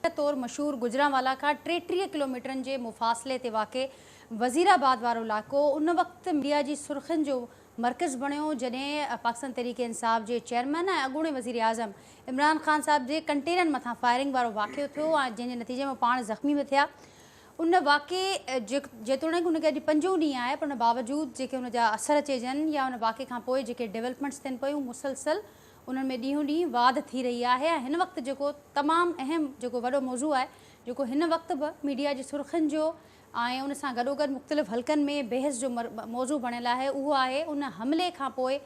तौर मशहूर गुजरांवाला का 33 किलोमीटर के मुफ़ासले ते वाक़े वज़ीराबाद वारो इलाक़ो उन वक्त मीडिया की सुर्खियुनि जो मरकज़ बणियो जॾहिं पाकिस्तान तहरीक इंसाफ के चेयरमैन ऐं अॻूणे वज़ीर आज़म इमरान ख़ान साहब के कंटेनरनि मथां फायरिंग वारो वाक़ियो थियो ऐं जंहिंजे नतीजे में पाण ज़ख़्मी भी थिया। उन वाक़े जेतोणीकि उनखे अॼु 5 ॾींहं आहे पर उन बावजूद जेके उनजा असर चइजनि या उन वाक़े खां पोइ जेके डेवलपमेंट्स थियनि पियूं मुसलसल उन्हनि में ॾींहों ॾींहुं वाध थी रही आहे। ऐं हिन वक़्तु जेको तमामु अहम जेको वॾो मौज़ू आहे जेको हिन वक़्तु बि मीडिया जी सुर्खियुनि जो ऐं उन सां गॾोगॾु मुख़्तलिफ़ हल्कनि में बहस जो मौज़ू बणियलु आहे उहो आहे उन हमले खां पोइ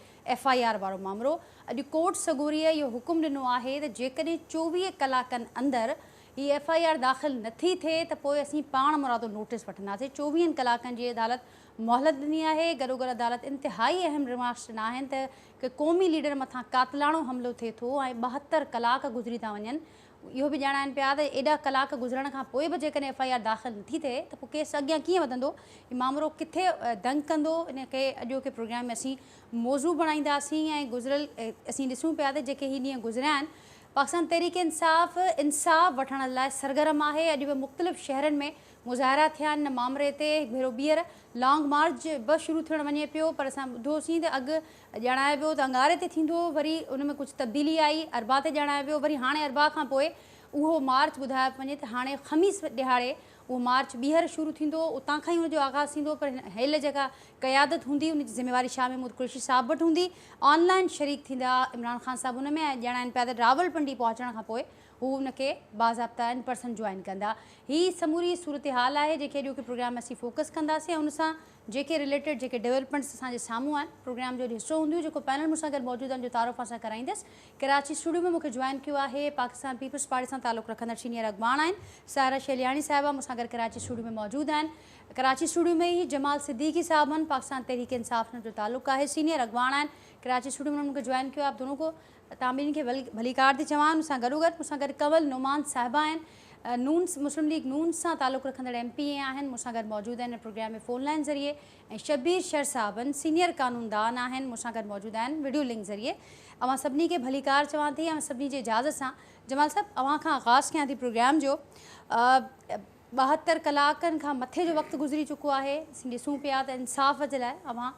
FIR वारो मामिलो। अॼु कोर्ट सगोरीअ इहो हुकुम ॾिनो आहे त जेकॾहिं 24 कलाकनि अंदरि ही FIR दाख़िल नथी थिए त पोइ असीं पाण मुरादो नोटिस वठंदासीं। 24 कलाकनि जी अदालत मोहलत ॾिनी आहे। गॾोगॾु अदालत इंतिहाई अहम रिमार्क्स ॾिना आहिनि त कि क़ौमी लीडर मथां कातिलाणो हमिलो थिए थो ऐं 72 कलाक गुज़री था वञनि। इहो बि ॼाणाइनि पिया त एॾा कलाक गुज़रण खां पोइ बि जेकॾहिं FIR दाख़िल नथी थिए त पोइ केस अॻियां कीअं वधंदो, हीउ मामिलो किथे दंग कंदो। इन खे अॼोके प्रोग्राम में असीं मौज़ू बणाईंदासीं ऐं गुज़िरियल असीं ॾिसूं पिया त जेके हीअ ॾींहं गुज़रिया आहिनि पाकिस्तान तहरीक इंसाफ़ वठण लाइ सरगर्म आहे। अॼु बि मुख़्तलिफ़ शहरनि में मुज़ाहिरा थिया आहिनि मामले ते। भेरो ॿीहर लॉन्ग मार्च बि शुरू थियण वञे पियो पर असां ॿुधोसीं त अॻु ॼाणाए पियो त अंगारे ते थींदो, वरी उन में कुझु तब्दीली आई, अरबा ते ॼाणाए पियो, वरी हाणे अरबा खां पोइ उहो मार्च ॿुधायो वञे त हाणे ख़मीस ॾिहाड़े उहो मार्च ॿीहर शुरू थींदो। उतां खां ई उनजो आगाज़ थींदो पर हेल जेका क़यादत हूंदी उनजी ज़िम्मेवारी शाह महमूद कुरैशी साहब वटि हूंदी। ऑनलाइन शरीक थींदा इमरान ख़ान साहब उन में ऐं ॼाणाइनि पिया त रावलपिंडी पहुचण खां पोइ हू उनखे बाज़ाब्ता इन पर्सन ज्वाइन कंदा। हीअ समूरी सूरत हाल आहे जेके अॼोके प्रोग्राम में असीं फोकस कंदासीं ऐं उन सां जेके रिलेटेड जेके डेवलपमेंट्स असांजे साम्हूं आहिनि प्रोग्राम जो हिसो हूंदियूं। जेको पैनल मूंसां गॾु मौजूदु आहिनि जो तारुफ़ असां कराईंदसि। कराची स्टूडियो में मूंखे ज्वाइन कयो आहे पाकिस्तान पीपल्स पार्टी सां तालुक़ु रखंदड़ सीनियर अॻवान आहिनि सायरा शेलियाणी साहिबा मूंसां गॾु कराची स्टूडियो में मौजूदु आहिनि। कराची स्टूडियो में ही जमाल सिद्दीकी साहब आहिनि पाकिस्तान तहरीक इंसाफ़ जो तालुक़ु आहे, सीनियर अॻवान आहिनि। कराची स्टूडियो में मूंखे ज्वाइन कयो आहे। आप दोनों को तव्हां ॿिन्हिनि खे भलीकार थी चवां। मूंसां गॾु कंवल नुमान साहिबा आहिनि नून मुस्लिम लीग नून सां तालुक़ु रखंदड़ MP आहिनि मूंसां गॾु मौजूदु आहिनि प्रोग्राम में फ़ोन लाइन ज़रिए। ऐं शबीर शर साहब आहिनि सीनियर कानूनदान आहिनि मूंसां गॾु मौजूदु आहिनि वीडियो लिंक ज़रिए। अवां सभिनी खे भलीकार चवां थी ऐं सभिनी जे इजाज़त सां जमाल साहब अवां खां आगाज़ कयां थी प्रोग्राम जो। 72 कलाकनि खां मथे जो वक़्तु गुज़री चुको आहे। असीं ॾिसूं पिया त इंसाफ़ जे लाइ अवां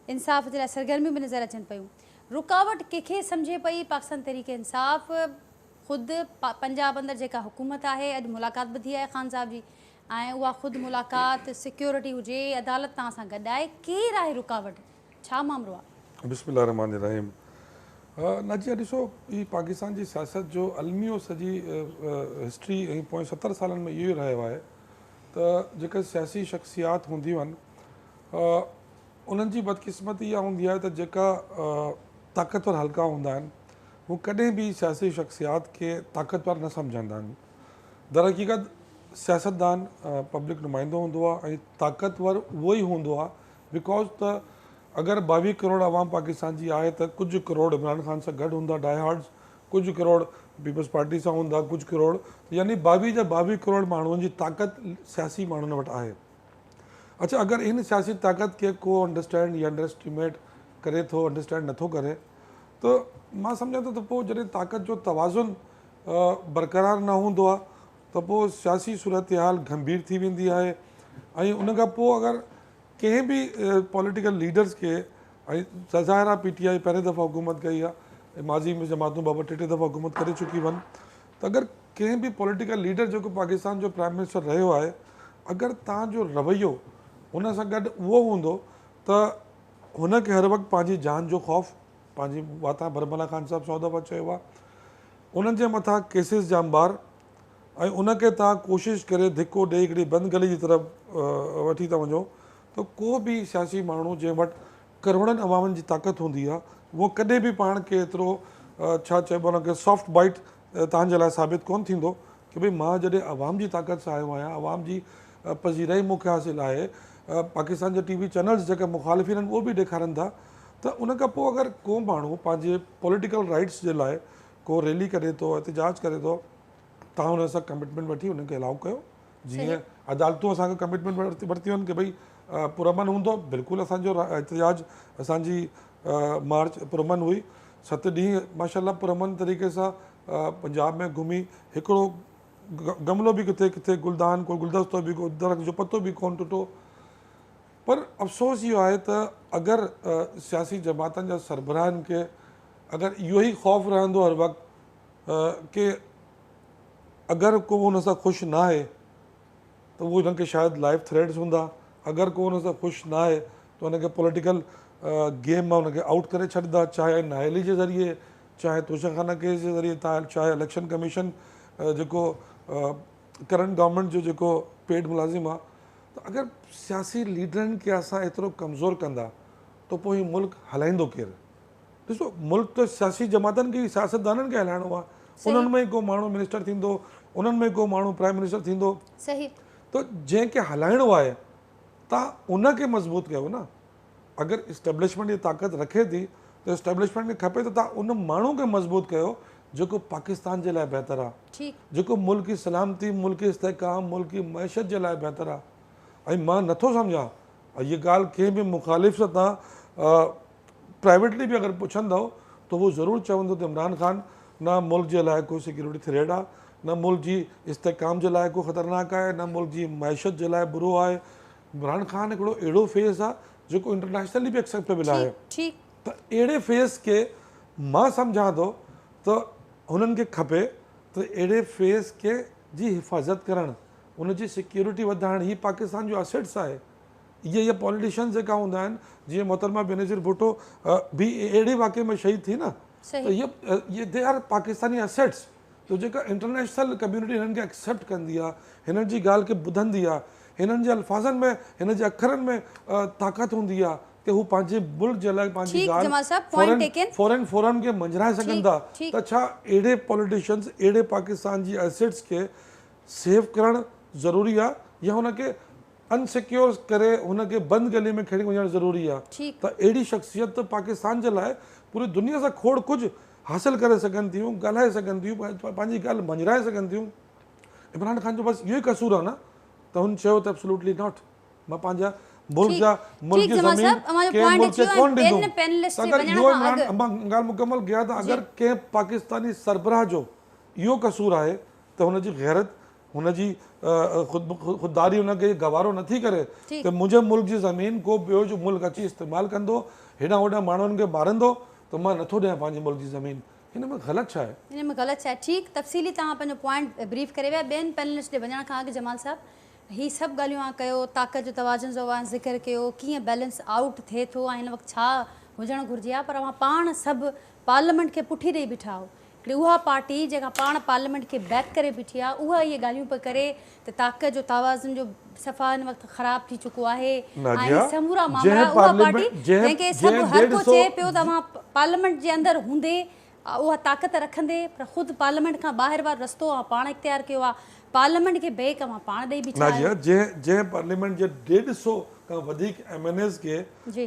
इंसाफ़ जे लाइ सरगर्मियूं बि नज़र अचनि पियूं। रुकावट कंहिंखे सम्झे पई पाकिस्तान तहरीक इंसाफ़ ख़ुदि पंजाब अंदरि जेका हुकूमत आहे अॼु मुलाक़ात बि थी आहे ख़ान साहब जी ऐं उहा ख़ुदि मुलाक़ात सिक्योरिटी हुजे अदालत तव्हां सां गॾु आहे, केरु आहे रुकावट, छा मामिलो आहे? बिस्मिल्लाह रहमान रहीम। नाजिया ॾिसो ही पाकिस्तान जी सियासत जो अलमियो सॼी हिस्ट्री ऐं पोइ 70 सालनि में इहो ई रहियो आहे त जेके सियासी शख़्सियात हूंदियूं आहिनि उन्हनि जी बदकिस्मती इहा हूंदी आहे त जेका ताक़तवर हल्का हूंदा आहिनि हू कॾहिं बि सियासी शख़्सियात खे ताक़तवर न सम्झंदा आहिनि। दर हक़ीक़त सियासतदान पब्लिक नुमाइंदो हूंदो आहे ऐं ताक़तवर उहो ई हूंदो आहे बिकॉज़ त अगरि 22 करोड़ आवाम पाकिस्तान जी आहे त कुझु करोड़ इमरान ख़ान सां गॾु हूंदा डाई हार्ड्स, कुझु करोड़ पीपल्स पार्टी सां हूंदा, कुझु करोड़ यानी 22 जा 22 करोड़ माण्हुनि जी ताक़त सियासी माण्हुनि वटि आहे। अच्छा, अगरि इन सियासी ताक़त खे को अंडरस्टैंड या अंडरएस्टिमेट करे थो, अंडरस्टैंड नथो करे त मां सम्झां थो त पोइ जॾहिं ताक़त जो तवाज़ुन बरक़रार न हूंदो आहे त पोइ सियासी सूरत हाल गंभीर थी वेंदी आहे। ऐं उन खां पोइ अगरि कंहिं बि पॉलिटिकल लीडर्स खे ऐं ज़ाहिर आहे PTI पहिरें दफ़ा हुकूमत कई आहे, माज़ी में जमातूं बाबा टे दफ़ा हुकूमत करे चुकी आहिनि, त अगरि कंहिं बि पॉलिटिकल लीडर जेको पाकिस्तान जो प्राइम मिनिस्टर रहियो आहे अगरि तव्हांजो रवैयो हुन सां गॾु उहो हूंदो त हुनखे हर वक़्तु पंहिंजी जान जो ख़ौफ़ पंहिंजी वाता बरमला ख़ान साहब 100 दफ़ा चयो आहे उन्हनि जे मथां केसिस जामबार ऐं उनखे तव्हां कोशिशि करे धिको ॾेई हिकिड़ी बंदि गली जी तरफ़ वठी था वञो त को बि सियासी माण्हू जंहिं वटि करोड़नि अवामनि जी ताक़त हूंदी आहे उहो कॾहिं बि पाण खे एतिरो छा चइबो आहे हुनखे सॉफ्ट बाइट तव्हांजे लाइ साबित कोन्ह थींदो की भई मां जॾहिं अवाम जी ताक़त सां आयो आहियां, अवाम जी पज़ीराई मूंखे हासिलु आहे। पाकिस्तान जा TV चैनल्स जेके मुखालिफ़िन आहिनि उहो बि ॾेखारनि था त उन खां पोइ अगरि को माण्हू पंहिंजे पॉलिटिकल राइट्स जे लाइ को रैली करे थो, एहतिजाज करे थो, तव्हां हुन सां कमिटमेंट वठी हुनखे अलाउ कयो। जीअं अदालतूं असांखे कमिटमेंट वरितियूं आहिनि की भई पुरअमन हूंदो, बिल्कुलु असांजो एहतिजाज असांजी मार्च पुरअमन हुई। 7 ॾींहं माशाल्लाह पुरअमन तरीक़े सां पंजाब में घुमी हिकिड़ो गमलो भी किथे किथे गुलदान को गुलदस्तो बि को दरख़्त जो पतो बि कोन टुटो। पर अफ़सोस इहो आहे त अगरि सियासी जमातनि जा सरबराहनि खे अगरि इहो ई ख़ौफ़ रहंदो हर वक़्तु कि अगरि को हुन सां ख़ुशि न आहे त उहो हुनखे शायदि लाइफ थ्रेट्स हूंदा, अगरि को हुन सां ख़ुशि न आहे त हुनखे पॉलिटिकल गेम मां हुनखे आउट करे छॾींदा, चाहे नाहेली जे ज़रिए, चाहे तोशाखाना केस जे ज़रिए, चाहे इलेक्शन कमीशन जेको करंट गवर्नमेंट जो जेको पेड मुलाज़िम आहे। त अगरि सियासी लीडरनि खे असां एतिरो कमज़ोर कंदा त पोइ हीउ मुल्क हलाईंदो केरु? ॾिसो, मुल्क त सियासी जमातनि खे सियासतदाननि खे हलाइणो आहे। उन्हनि में ई को माण्हू मिनिस्टर थींदो, उन्हनि में को माण्हू प्राइम मिनिस्टर थींदो। सही। त जंहिंखे हलाइणो आहे तव्हां उनखे मज़बूत कयो न। अगरि इस्टेब्लिशमेंट जी ताक़त रखे थी त इस्टेब्लिशमेंट खे खपे त तव्हां उन माण्हू खे मज़बूत कयो जेको पाकिस्तान जे लाइ बहितर आहे, जेको मुल्क जी सलामती, मुल्क जी इस्तेहकाम, मुल्क जी मैशत जे लाइ बहितर आहे। ऐं मां नथो सम्झां, इहा ॻाल्हि कंहिं बि मुख़ालिफ़ सां तव्हां प्राइवेटली बि अगरि पुछंदव त उहो ज़रूरु चवंदो त इमरान ख़ान न मुल्क जे लाइ को सिक्योरिटी थ्रेट आहे, न मुल्क जी इस्तेहकाम जे लाइ को ख़तरनाक आहे, न मुल्क जी मैशत जे लाइ बुरो आहे। इमरान ख़ान हिकिड़ो अहिड़ो फेस आहे जेको इंटरनेशनली बि एक्सेप्टेबल आहे। त अहिड़े फेस खे मां सम्झां थो त हुननि खे खपे त अहिड़े फेस खे जी हिफ़ाज़त करणु, हुनजी सिक्योरिटी वधाइणु, हीअ पाकिस्तान जो असेट्स आहे। इहे पॉलिटिशियन्स जेका हूंदा आहिनि, जीअं मोहतरमा बेनज़ीर भुट्टो बि अहिड़े वाक़े में शहीद थी न, त इहे दे आर पाकिस्तानी असेट्स। त जेका इंटरनेशनल कम्यूनिटी हिननि खे एक्सेप्ट कंदी आहे, हिननि जी ॻाल्हि खे ॿुधंदी आहे, हिननि जे अल्फाज़नि में, हिन जे अखरनि में ताक़त हूंदी आहे कि हू पंहिंजे मुल्क जे लाइ पंहिंजी ॻाल्हि फॉरेन फोरम खे मंझराए सघनि था। त छा अहिड़े पॉलिटिशियन्स, अहिड़े पाकिस्तान जी एसेट्स खे सेव करणु ज़रूरी आहे या हुनखे अनसिक्योर करे हुनखे बंदि गली में खणी वञणु ज़रूरी आहे? त अहिड़ी शख़्सियत त पाकिस्तान जे लाइ पूरी दुनिया सां खोड़ कुझु हासिलु करे सघनि थियूं, ॻाल्हाए सघनि थियूं, पंहिंजी ॻाल्हि मंझराए सघनि थियूं। इमरान ख़ान जो बसि इहो ई कसूर आहे न, त हुन चयो त एब्सोल्युटली नॉट, मां पंहिंजा मुल्क जी ज़मीन कंहिं मुल्क खे कोन ॾींदुमि। अगरि इहो ॻाल्हि मुकमल कया त अगरि कंहिं पाकिस्तानी सरबराह जो इहो कसूर आहे त हुनजी गैरत, हुनजी ख़ुददारी हुनखे गवारो नथी करे त मुंहिंजे मुल्क जी ज़मीन को ॿियो जो मुल्क अची इस्तेमालु कंदो, हेॾां होॾां माण्हुनि खे मारंदो, त मां नथो ॾियां पंहिंजे मुल्क जी ज़मीन। हिन में ग़लति छा आहे? हिन में ग़लति छा आहे? ठीकु, तफ़सीली तव्हां पंहिंजो पॉइंट ब्रीफ करे विया। ॿियनि पैनलिस्ट ॾे वञण खां अॻु जमाल साहब, हीअ सभु ॻाल्हियूं कयो, ताक़त जो तवाज़ुन जो ज़िक्र कयो, कीअं बैलेंस आउट थिए थो ऐं हिन वक़्तु छा हुजणु घुरिजे आहे, पर पाण सभु पार्लियामेंट खे पुठी ॾेई बीठा हो। हिकिड़ी उहा पार्टी जेका पाण पार्लियामेंट खे बैक करे बीठी आहे, उहा इहे ॻाल्हियूं पिया करे त ताक़त जो तवाज़ुन जो सफ़ा हिन वक़्तु ख़राबु थी चुको आहे ऐं समूरा मामला उहा पार्टी जंहिंखे सभु हर को चए पियो त मां पार्लियामेंट जे अंदरि हूंदे उहा ताक़त रखंदे, पर ख़ुदि पार्लियामेंट खां ॿाहिरि वारो रस्तो पाण इख़्तियार कयो आहे, पार्लियामेंट खे बेक पाण ॾेई बीठा आहियूं। जंहिं पार्लियामेंट जे 150 खां वधीक MNAs खे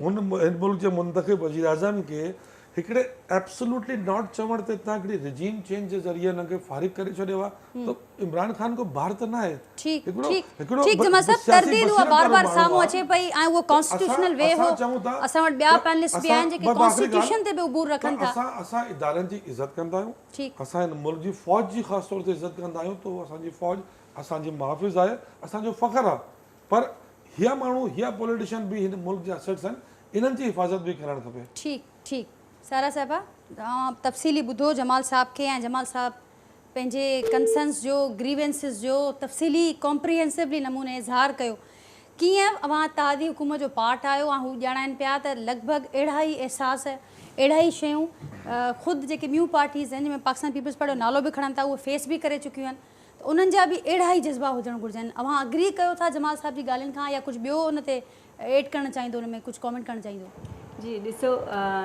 हुन मुल्क जे मुंतख़िब वज़ीर आज़म खे हिकिड़े एब्सोल्युटली नॉट चवण ते तव्हां हिकिड़ी रिजीम चेंज जे ज़रिए हुनखे फारिग करे छॾियो आहे, त इमरान ख़ान को बार त न आहे। ठीकु जमा साहब, तरदीद उहा बार बार साम्हूं अचे पई ऐं उहो कॉन्स्टिट्यूशनल वे हो। असां वटि ॿिया पैनलिस्ट बि आहिनि जेके कॉन्स्टिट्यूशन ते बि उबूर रखनि था। असां इदारनि जी इज़त कंदा आहियूं, असां हिन मुल्क जी फ़ौज जी ख़ासि तौर ते इज़त कंदा आहियूं, त असांजी फ़ौज असांजी मुहाफ़िज़ आहे, असांजो फ़ख़्रु आहे। पर हीअ माण्हू, हीअ पॉलिटिशियन बि हिन मुल्क जा असेट्स आहिनि, इन्हनि जी हिफ़ाज़त बि करणु खपे। ठीकु सारा साहिबा, तव्हां तफ़सीली ॿुधो जमाल साहब खे, ऐं जमाल साहब पंहिंजे कंसर्न्स जो, ग्रीवेंसिस जो तफ़सीली कॉम्प्रिहेंसिवली नमूने इज़हार कयो। कीअं अवां तहादी हुकूमत जो पार्ट आहियो ऐं हू ॼाणाइनि पिया त लॻभॻि अहिड़ा ई अहसास, अहिड़ा ई शयूं ख़ुदि जेके ॿियूं पार्टीज़ आहिनि जंहिंमें पाकिस्तान पीपल्स पार्टी जो नालो बि खणनि था, उहे फेस बि करे चुकियूं आहिनि, त उन्हनि जा बि अहिड़ा ई जज़्बा हुजणु घुरिजनि। अवां अग्री कयो था जमाल साहब जी ॻाल्हियुनि खां, या कुझु ॿियो हुन ते एड करणु चाहींदो, हुन में कुझु कॉमेंट करणु चाहींदो? जी ॾिसो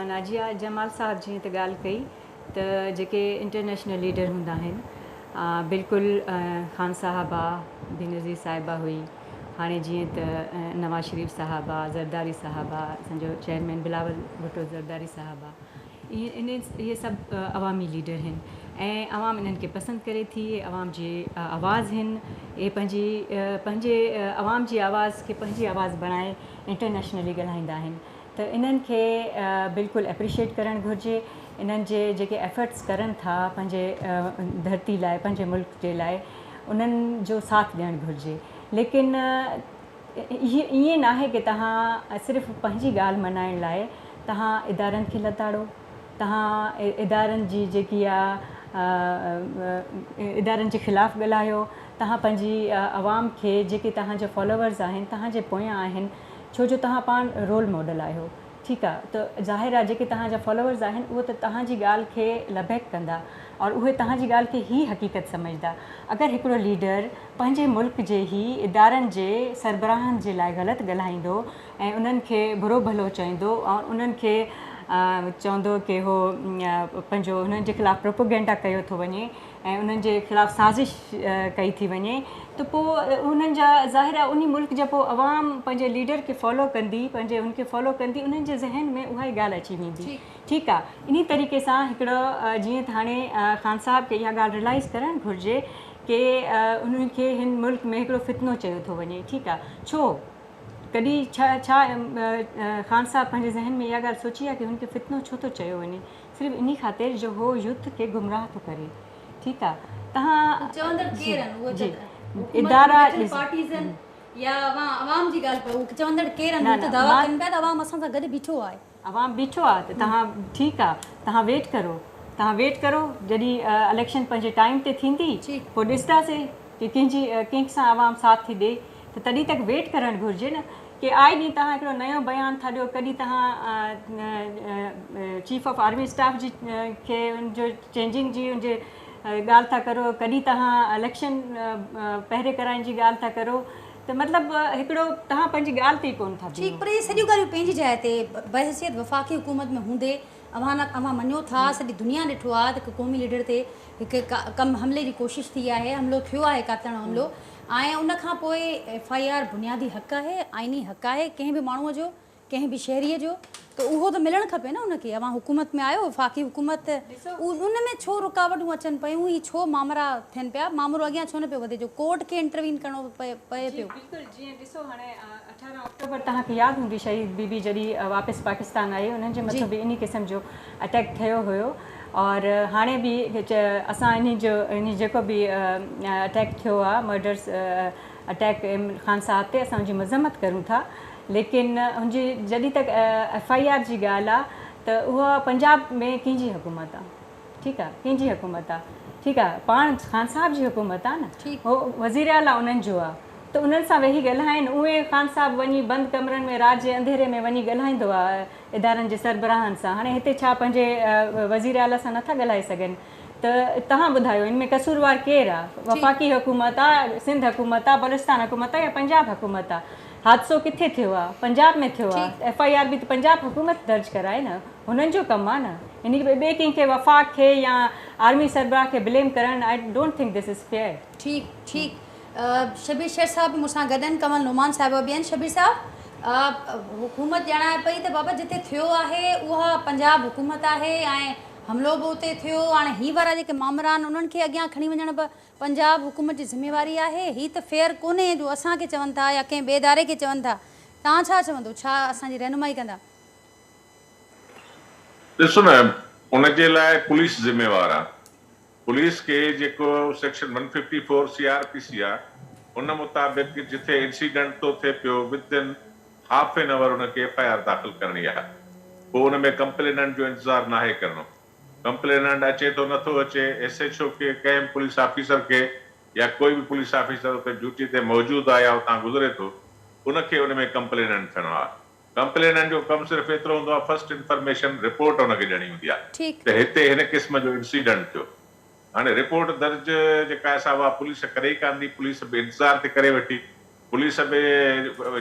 नाजिया, जमाल साहब जीअं त ॻाल्हि कई त जेके इंटरनेशनल लीडर हूंदा आहिनि, बिल्कुलु ख़ान साहिबा, बेनज़ीर साहिबा हुई, हाणे जीअं त नवाज़ शरीफ़ साहिबा, ज़रदारी साहिबा, असांजो चेयरमैन बिलावल भुट्टो ज़रदारी साहिबा, इहे सभु अवामी लीडर आहिनि ऐं अवाम इन्हनि खे पसंदि करे थी। अवाम जी आवाज़ आहिनि, इहे पंहिंजे अवाम जी आवाज़ खे पंहिंजी आवाज़ बणाए इंटरनेशनली ॻाल्हाईंदा आहिनि, त इन्हनि खे बिल्कुलु एप्रिशिएट करणु घुरिजे। इन्हनि जे जेके एफर्ट्स करनि था पंहिंजे धरती लाइ, पंहिंजे मुल्क जे लाइ, उन्हनि जो साथ ॾियणु घुरिजे। लेकिन ईअं न आहे की तव्हां सिर्फ़ु पंहिंजी ॻाल्हि मल्हाइण लाइ तव्हां इदारनि खे लताड़ो, तव्हां इदारनि जी जेकी आहे इदारनि जे ख़िलाफ़ु ॻाल्हायो, तव्हां पंहिंजी आवाम खे जेके तव्हांजा फॉलोवर्स आहिनि तव्हांजे पोयां आहिनि, छो जो तव्हां पाण रोल मॉडल आहियो, ठीकु आहे। त ज़ाहिर आहे जेके तव्हांजा फॉलोवर्स आहिनि उहे त तव्हांजी ॻाल्हि खे लबैक कंदा और उहे तव्हांजी ॻाल्हि खे ई हक़ीक़त सम्झंदा। अगरि हिकिड़ो लीडर पंहिंजे मुल्क जे ई इदारनि जे सरबराहनि जे लाइ ग़लति ॻाल्हाईंदो ऐं उन्हनि खे बुरो भलो चवंदो और उन्हनि खे चवंदो की हो पंहिंजो हुननि जे ख़िलाफ़ु प्रोपोगेंडा कयो थो वञे ऐं उन्हनि जे ख़िलाफ़ु साज़िश कई थी वञे, त पोइ उन्हनि जा ज़ाहिर आहे उन मुल्क जा पोइ अवाम पंहिंजे लीडर खे फॉलो कंदी, पंहिंजे हुनखे फॉलो कंदी, उन्हनि जे ज़हन में उहा ई ॻाल्हि अची वेंदी। ठीकु आहे। इन तरीक़े सां हिकिड़ो जीअं त हाणे ख़ान साहब खे इहा ॻाल्हि रियलाइज़ करणु घुरिजे की उन्हनि खे हिन मुल्क में हिकिड़ो फितनो चयो थो वञे, ठीकु आहे। छो कॾहिं छा ख़ान साहब पंहिंजे ज़हन में इहा ॻाल्हि सोची आहे की हुनखे फितनो छो थो चयो वञे? सिर्फ़ु इन ख़ातिर जो हो यूथ खे गुमराह थो करे, ठीकु आहे। तव्हां चवंदड़ केरु आहिनि उहे इदारा या अवाम जी ॻाल्हि पर चवंदड़ केरु आहिनि त दावा कनि पिया त अवाम असां सां गॾु बीठो आहे, अवाम बीठो आहे, त तव्हां ठीकु आहे, तव्हां वेट करो जॾहिं इलेक्शन पंहिंजे टाइम ते थींदी पोइ ॾिसंदासीं की कंहिंसां अवाम साथ थी ॾे, त तॾहिं तक वेट करणु घुरिजे न कि आए ॾींहुं तव्हां हिकिड़ो नयो बयानु था ॾियो, कॾहिं तव्हां चीफ ऑफ आर्मी स्टाफ जी खे हुनजो चेंजिंग जी हुनजे ॻाल्हि था करो, कॾहिं तव्हां इलेक्शन पहिरें कराइण जी ॻाल्हि था करो, त मतिलबु हिकिड़ो तव्हां पंहिंजी ॻाल्हि ते ई कोन था। ठीकु, पर इहे सॼियूं ॻाल्हियूं पंहिंजी जाइ ते बहसियत वफ़ाक़ी हुकूमत में हूंदे अवां मञो था, सॼी दुनिया ॾिठो आहे त हिकु क़ौमी लीडर ते हिकु कमु हमले जी कोशिशि थी आहे, हमलो थियो आहे कातण हमलो, ऐं उनखां पोइ FIR बुनियादी हक़ आहे, आइनी हक़ आहे कंहिं बि माण्हूअ जो, कंहिं बि शहरीअ जो, त उहो त मिलणु खपे न उनखे। अवां हुकूमत में आयो, वफ़ाक़ी हुकूमत, उन में छो रुकावटूं अचनि पियूं, ही छो मामरा थियनि पिया, मामलो अॻियां छो न पियो वधे, जो कोर्ट खे इंटरवीन करिणो पए पियो। बिल्कुलु, जीअं ॾिसो हाणे 18 अक्टूबर तव्हांखे यादि हूंदी शहीद बीबी जॾहिं वापसि पाकिस्तान आई, उन्हनि जे मथां बि इन क़िस्म जो अटैक थियो हुयो, और हाणे बि असां इन जेको बि अटैक थियो आहे, मर्डर्स अटैक ख़ान साहब ते, असां उनजी मज़म्मत करूं था, लेकिन हुनजी जॾहिं तक FIR जी ॻाल्हि आहे त उहा पंजाब में कंहिंजी हुकूमत आहे, ठीकु आहे, कंहिंजी हुकूमत आहे, ठीकु आहे, पाण ख़ान साहब जी हुकूमत आहे न, हो वज़ीर आला उन्हनि जो आहे, त उन्हनि सां वेही ॻाल्हाइनि, उहे ख़ान साहब वञी बंदि कमरनि में राति जे अंधेरे में वञी ॻाल्हाईंदो आहे इदारनि जे सरबराहनि सां। हाणे हिते छा पंहिंजे वज़ीर आला सां नथा ॻाल्हाए सघनि? त तव्हां ॿुधायो हिन में कसूरवार केरु आहे? वफ़ाक़ी हुकूमत आहे, सिंध हुकूमत आहे, बलुचिस्तान हुकूमत आहे, या पंजाब हुकूमत आहे? हादसो किथे थियो आहे? पंजाब में थियो आहे। FIR बि त पंजाब हुकूमत दर्ज कराए न, हुननि जो कमु आहे न। इन ॿिए कंहिंखे वफ़ाक़ खे या आर्मी सरबराह खे ब्लेम करणु, I don't think this is fair. ठीकु, शबीर शेख साहब बि मूंसां गॾु आहिनि, कमल नुमान साहिब बि आहिनि। शबीर साहब, हुकूमत ॼाणाए पई त बाबा जिते थियो आहे उहा पंजाब हुकूमत आहे ऐं हमलो बि उते थियो, हाणे ही वारा जेके मामरा आहिनि उन्हनि खे अॻियां खणी वञण बि पंजाब हुकूमत जी ज़िम्मेवारी आहे। ही त फेयर कोन्हे जो असांखे चवनि था या कंहिं ॿिए इदारे खे चवनि था। तव्हां छा चवंदो, छा असांजी रहनुमाई कंदा? ॾिसो न, उनजे लाइ पुलिस ज़िम्मेवार आहे। पुलिस खे जेको सेक्शन 154 CRPC आहे, उन मुताबिक़ जिथे इंसिडेंट थो थिए पियो, विदिन हाफ एन आवर उनखे FIR दाख़िल करणी आहे। पोइ उन में कंप्लेनेंट जो इंतज़ारु नाहे करिणो। कंप्लेनेंट अचे थो नथो अचे, SHO खे, कंहिं पुलिस ऑफिसर खे या कोई बि पुलिस ऑफिसर उते ड्यूटी ते मौजूदु आहे या उतां गुज़रे थो, उनखे उन में कंप्लेनेंट थियणो आहे। कंप्लेनेंट जो कमु सिर्फ़ु एतिरो हूंदो आहे, फर्स्ट इंफॉर्मेशन रिपोर्ट उनखे ॾियणी हूंदी आहे त हिते हिन क़िस्म जो इंसिडेंट थियो। हाणे रिपोर्ट दर्ज जेका आहे उहा पुलिस करे ई कान थी, पुलिस बि इंतज़ार ते करे वेठी। पुलिस बि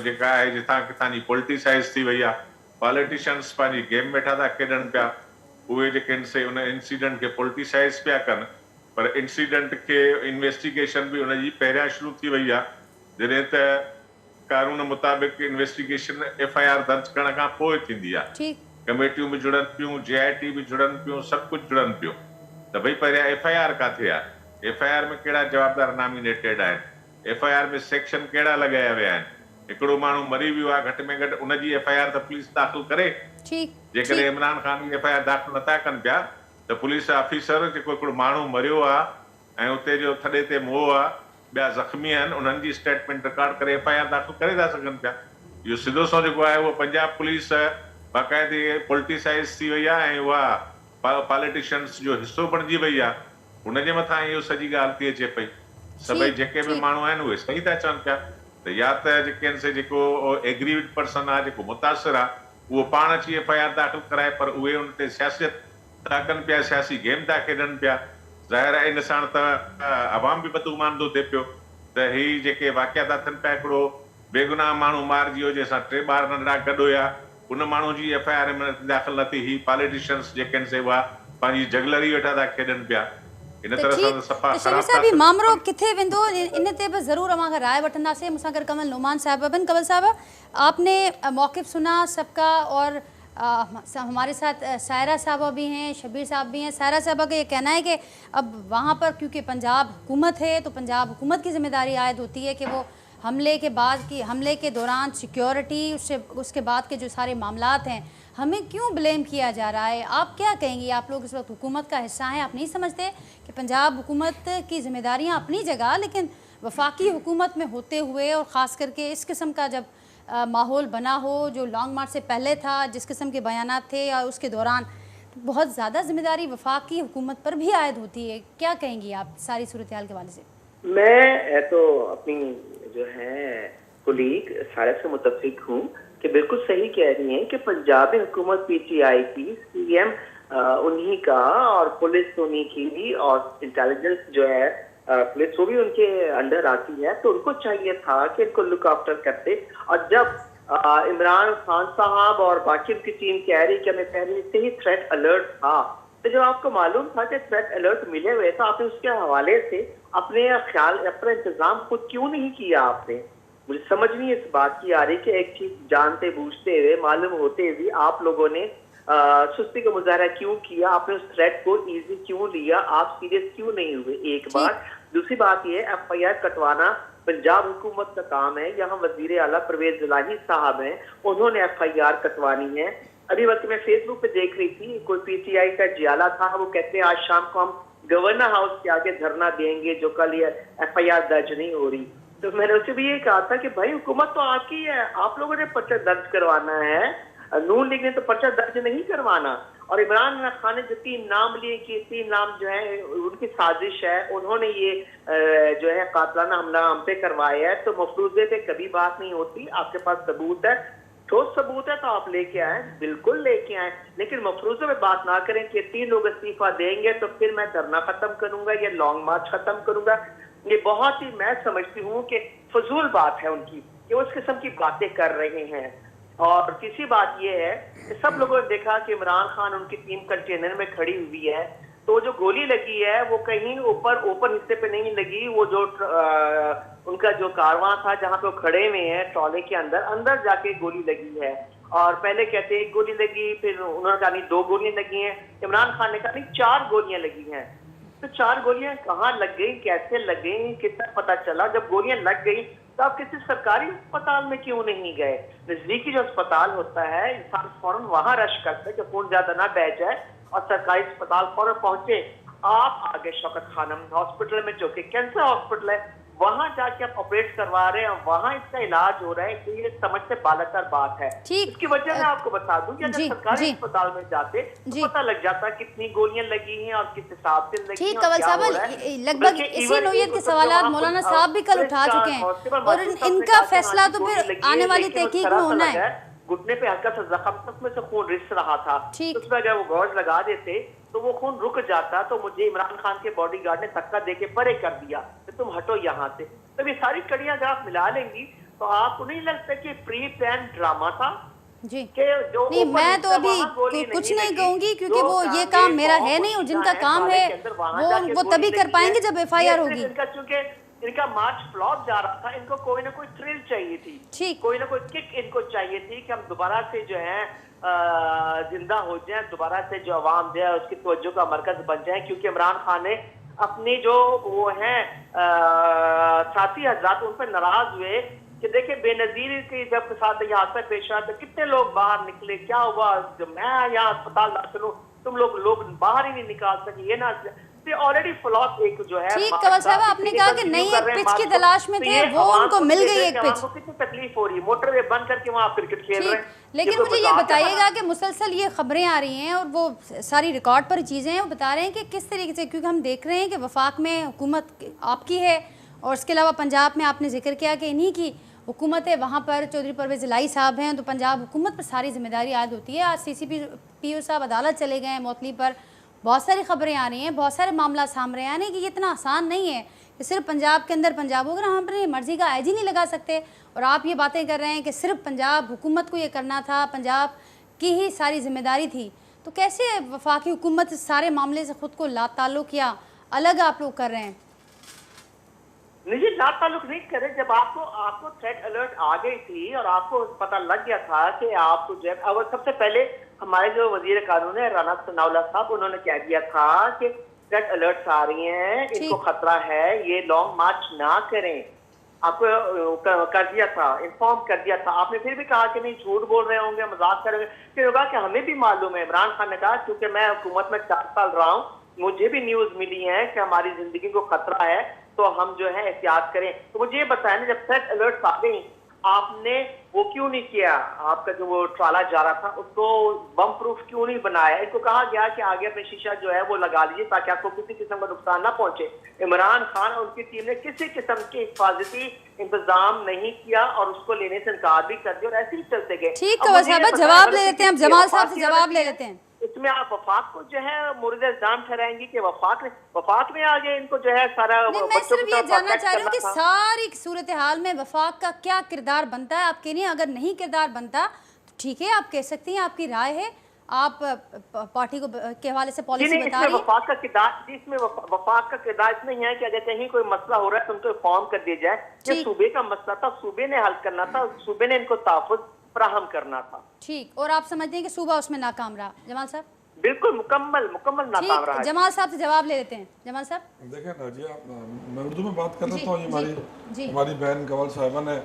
जेका आहे जितां किथां जी पॉलिटिसाइज़ थी वई आहे, पॉलिटिशियंस पंहिंजी गेम वेठा था खेॾनि पिया, उहे जेके उन इंसिडेंट खे पॉलिटिसाइज़ पिया कनि, पर इंसिडेंट खे इन्वेस्टिगेशन बि उनजी पहिरियां शुरू थी वई आहे, जॾहिं त कानून मुताबिक़ इन्वेस्टिगेशन FIR दर्ज करण खां पोइ थींदी आहे। कमेटियूं बि जुड़नि पियूं, JIT बि जुड़नि पियूं, सभु कुझु जुड़नि पियूं, त भई पहिरियां FIR किथे आहे? FIR में कहिड़ा जवाबदार नॉमिनेटेड आहिनि? FIR में सेक्शन कहिड़ा लॻाया विया आहिनि? हिकिड़ो माण्हू मरी वियो आहे, घटि में घटि उनजी FIR त पुलिस दाख़िल करे। जेकॾहिं इमरान ख़ान जी FIR दाख़िल नथा कनि पिया, त पुलिस ऑफिसर जेको हिकिड़ो माण्हू मरियो आहे ऐं उते जो थॾे ते मोह आहे, ॿिया ज़ख़्मी आहिनि उन्हनि जी स्टेटमेंट रिकॉर्ड करे FIR दाख़िल करे था सघनि पिया। इहो सिधो सो जेको आहे उहो पंजाब पुलिस बाक़ाइदे पॉलिटिसाइज़ थी वई आहे ऐं उहा पॉलिटिशियंस जो हिसो बणिजी वई आहे। उनजे मथां इहो सॼी ॻाल्हि थी अचे पई। सभई जेके बि माण्हू आहिनि उहे सही था चवनि पिया त या त जेके से जेको एग्रीड पर्सन आहे जेको मुतासिर आहे उहो पाण अची FIR दाख़िल कराए, पर उहे उन ते सियासियत था कनि पिया, सियासी गेम था खेॾनि पिया। ज़ाहिर आहे इन साण त अवाम बि बदगुमानदो थिए पियो त ही जेके वाक़िया था थियनि पिया, हिकिड़ो बेगुनाह माण्हू मारिजी वियो जंहिंसां 3 ॿार नंढड़ा गॾु हुया, उन माण्हू जी FIR में दाख़िल न थी। ही पॉलिटिशियंस जेके आहिनि से उहा पंहिंजी जगलरी वेठा था खेॾनि पिया। इन तरह सां सफ़ा ख़राब साहब मामलो किथे वेंदो इन ते बि ज़रूर अवां खां राय वठंदासीं। मूंसां गॾु कमल नोमान साहब बन। कमल साहब, आपने मौक़िफ़ सुना सबका और हमारे साथ सायरा साहबा भी हैं, शबीर साहब भी हैं। सायरा साहबा का ये कहना है कि अब वहाँ पर क्योंकि पंजाब हुकूमत है तो पंजाब हुकूमत की ज़िम्मेदारी आयद होती है कि वो हमले के दौरान सिक्योरिटी उसके बाद के जो सारे मामलात हैं हमें क्यों ब्लेम किया जा रहा है। आप क्या कहेंगी? आप लोग इस वक्त हुकूमत का हिस्सा हैं, आप नहीं समझते कि पंजाब हुकूमत की ज़िम्मेदारियाँ अपनी जगह, लेकिन वफाकी हुकूमत में होते हुए और ख़ास करके इस किस्म का जब माहौल बना हो जो लॉन्ग मार्च से पहले था, जिस किस्म के बयानात थे और उसके दौरान बहुत ज़्यादा ज़िम्मेदारी वफाकी हुकूमत पर भी आयद होती है। क्या कहेंगी आप सारी सूरत हाल के हवाले से? मैं तो अपनी जो है कुलीग सारा से मुतफिक हूँ कि बिल्कुल सही कह रही हैं कि पंजाबी हुकूमत PTI की, CM उन्हीं का और पुलिस उन्हीं की और इंटेलिजेंस जो है पुलिस वो भी उनके अंडर आती है, तो उनको चाहिए था कि इनको लुक आफ्टर करते। और जब इमरान खान साहब और बाकी उनकी टीम कह रही कि हमें पहले से ही थ्रेट अलर्ट था, तो जब आपको मालूम था कि थ्रेट अलर्ट मिले हुए तो आपने उसके हवाले से अपने अपना इंतजाम खुद क्यों नहीं किया? आपने, मुझे समझ नहीं इस बात की आ रही कि एक चीज जानते बूझते हुए मालूम होते हुए आप लोगों ने सुस्ती का मुजाहरा क्यों किया? आपने उस थ्रेट को इजी क्यों लिया? आप सीरियस क्यों नहीं हुए? एक बात। दूसरी बात ये FIR कटवाना पंजाब हुकूमत का काम है। यहाँ वजीर आला परवेज इलाही साहब हैं, उन्होंने FIR कटवानी है। अभी वक्त मैं फेसबुक पे देख रही थी, कोई PTI का जियाला था, वो कहते हैं आज शाम को हम गवर्नर हाउस के आगे धरना देंगे जो कल ये FIR दर्ज नहीं हो रही। तो मैंने उससे भी ये कहा था कि भाई हुकूमत तो आपकी है, आप लोगों ने पर्चा दर्ज करवाना है, नून लीग ने तो पर्चा दर्ज नहीं करवाना। और इमरान खान ने जो 3 नाम लिए कि 3 नाम जो है उनकी साजिश है, उन्होंने ये जो है कातलाना हमला हम पे करवाया है, तो मफरूजे पे कभी बात नहीं होती। आपके पास सबूत है, ठोस सबूत है तो आप लेके आए, बिल्कुल लेके आए, लेकिन मफरूजों में बात ना करें कि 3 लोग इस्तीफा देंगे तो फिर मैं धरना खत्म करूंगा, ये लॉन्ग मार्च खत्म करूंगा। ये बहुत ही मैं समझती हूँ कि फजूल बात है उनकी कि उस किस्म की बातें कर रहे हैं। और तीसरी बात यह है कि सब लोगों ने देखा कि इमरान खान उनकी टीम कंटेनर में खड़ी हुई है, तो जो गोली लगी है वो कहीं ऊपर हिस्से पे नहीं लगी, वो जो उनका जो कारवां था जहाँ पे वो खड़े हुए हैं ट्रॉले के अंदर जाके गोली लगी है। और पहले कहते एक गोली लगी, फिर उन्होंने कहा नहीं 2 गोलियां लगी हैं, इमरान खान ने कहा नहीं 4 गोलियां लगी हैं। तो 4 गोलियां कहाँ लग गई, कैसे लग गई, कितना पता चला? जब गोलियां लग गई तो आप किसी सरकारी अस्पताल में क्यों नहीं गए? नजदीकी जो अस्पताल होता है इंसान फौरन वहां रश करता है कि खून ज्यादा ना बह जाए, और सरकारी अस्पताल फौरन पहुंचे। आप आगे शौकत खानम हॉस्पिटल में जो कि कैंसर हॉस्पिटल है, वहां जाके आप ऑपरेट करवा रहे हैं, वहां इसका इलाज हो रहा है, तो ये समझ से बालातर बात है। इसकी वजह मैं आपको बता दूं कि अगर सरकारी अस्पताल में जाते तो पता लग जाता कितनी गोलियां लगी हैं और किस हिसाब से लगी हैं। कमल साहब, लगभग इसी नौयत के सवाल मौलाना साहब भी कल उठा चुके हैं और इनका फैसला तो फिर आने वाली तहकीक में होना है। घुटने पे हल्का सा जख्म, उसमें से खून रिस रहा था, उसमें अगर वो गौज लगा देते तो वो खून रुक जाता। तो मुझे इमरान खान के बॉडीगार्ड ने धक्का देके परे कर दिया कि तुम हटो यहाँ से। तो ये सारी कड़ियां अगर आप मिला लेंगी तो आपको नहीं लगता कि प्री प्लान ड्रामा था? जी कि जो नहीं, मैं तो अभी कुछ नहीं कहूंगी क्योंकि वो ये काम मेरा है नहीं, और जिनका काम है वो तभी कर पाएंगे जब FIR होगी। क्योंकि इनका मार्च फ्लॉप जा रहा था, इनको कोई ना कोई थ्रिल चाहिए थी, कोई ना कोई किक इनको चाहिए थी कि हम दोबारा से जो है जिंदा हो जाए, दोबारा से जो अवाम जो है उसकी तवज्जो का मरकज बन जाए। क्योंकि इमरान खान ने अपने जो वो हैं साथी हजरात उन पर नाराज हुए कि देखिए बेनजीर के जब साथ ये हादसा पेश आया तो कितने लोग बाहर निकले, क्या हुआ जब मैं यहाँ अस्पताल दाखिल हूँ तुम लोग बाहर ही नहीं निकाल सके। ये ना ऑलरेडी फ्लॉप एक जो है ठीक कंवल साहब, आपने कहा कि नई एक पिच की तलाश में थे, वो उनको मिल गई एक पिच। कितनी तकलीफ हो रही है, मोटरवे बंद करके वहाँ क्रिकेट खेल रहे हैं। लेकिन मुझे ये बताइएगा कि मुसलसल ये खबरें आ रही हैं और वो सारी रिकॉर्ड पर चीज़ें हैं, वो बता रहे हैं कि किस तरीके से, क्योंकि हम देख रहे हैं कि वफाक में हुकूमत आपकी है और इसके अलावा पंजाब में आपने जिक्र किया कि इन्हीं की हुकूमत है, वहाँ पर चौधरी परवेज़ इलाही साहब हैं, तो पंजाब हुकूमत पर सारी जिम्मेदारी आयद होती है। आज CCP साहब अदालत चले गए हैं मौतली पर, बहुत सारी खबरें आ रही हैं, बहुत सारे मामला सामने आने कि ये इतना आसान नहीं है कि सिर्फ पंजाब के अंदर पंजाब होगा, हम अपनी मर्जी का IG नहीं लगा सकते। और आप ये बातें कर रहे हैं कि सिर्फ पंजाब हुकूमत को ये करना था, पंजाब की ही सारी जिम्मेदारी थी, तो कैसे वफाकी हुकूमत सारे मामले से ख़ुद को लाताल्लुक़ या अलग आप लोग कर रहे हैं? नहीं, लाताल्लुक़ नहीं करे। जब आपको थ्रेट अलर्ट आ गई थी और आपको पता लग गया था कि आपको जो है, और सबसे पहले हमारे जो वजीर कानून है राना सनाउल्लाह साहब, उन्होंने कह दिया था कि थ्रेट अलर्ट्स आ रही हैं, इनको खतरा है, ये लॉन्ग मार्च ना करें। आपको कर दिया था, इन्फॉर्म कर दिया था। आपने फिर भी कहा कि नहीं, झूठ बोल रहे होंगे, मजाक कर रहे होंगे। फिर होगा कि हमें भी मालूम है। इमरान खान ने कहा क्योंकि मैं हुकूमत में 4 साल रहा हूँ, मुझे भी न्यूज मिली है कि हमारी जिंदगी को खतरा है, तो हम जो है एहतियात करें। तो मुझे ये बताया ना, जब थ्रेट अलर्ट आ गई, आपने वो क्यों नहीं किया? आपका जो वो ट्राला जा रहा था उसको बम प्रूफ क्यों नहीं बनाया? इनको कहा गया कि आगे अपने शीशा जो है वो लगा लीजिए ताकि आपको किसी किस्म का नुकसान ना पहुंचे। इमरान खान और उनकी टीम ने किसी किस्म के हिफाजती इंतजाम नहीं किया और उसको लेने से इनकार भी कर दिया और ऐसे ही चलते गए। ठीक है, जवाब ले लेते हैं, हम जमाल साहब से जवाब ले लेते हैं। इसमें आप वफाक को जो है मुर्द इल्जाम ठहराएंगी कि वफाक ने आगे इनको जो है सारा। मैं सिर्फ ये जानना चाह रही हूँ कि सारी सूरत हाल में वफाक का क्या किरदार बनता है आपके लिए? अगर नहीं किरदार बनता तो ठीक है, आप कह सकती हैं, आपकी राय है, आप पार्टी को के हवाले से पॉलिसी बता रही हैं। वफाक का किरदार, इसमें वफाक का किरदार इसमें है कि अगर कहीं कोई मसला हो रहा है तो उनको इन्फॉर्म कर दिया जाए। ये सूबे का मसला था, सूबे ने हल करना था, सूबे ने इनको तहफ़्फ़ुज़ फराहम करना था। ठीक, और आप समझते हैं कि सूबा उसमें नाकाम रहा? जमाल साहब बिल्कुल मुकम्मल नाकाम रहा है। जमाल साहब से जवाब ले लेते हैं। जमाल साहब देखिए नाजिया, मैं उर्दू में बात कर रहा हूँ। हमारी बहन कंवल साहिबा ने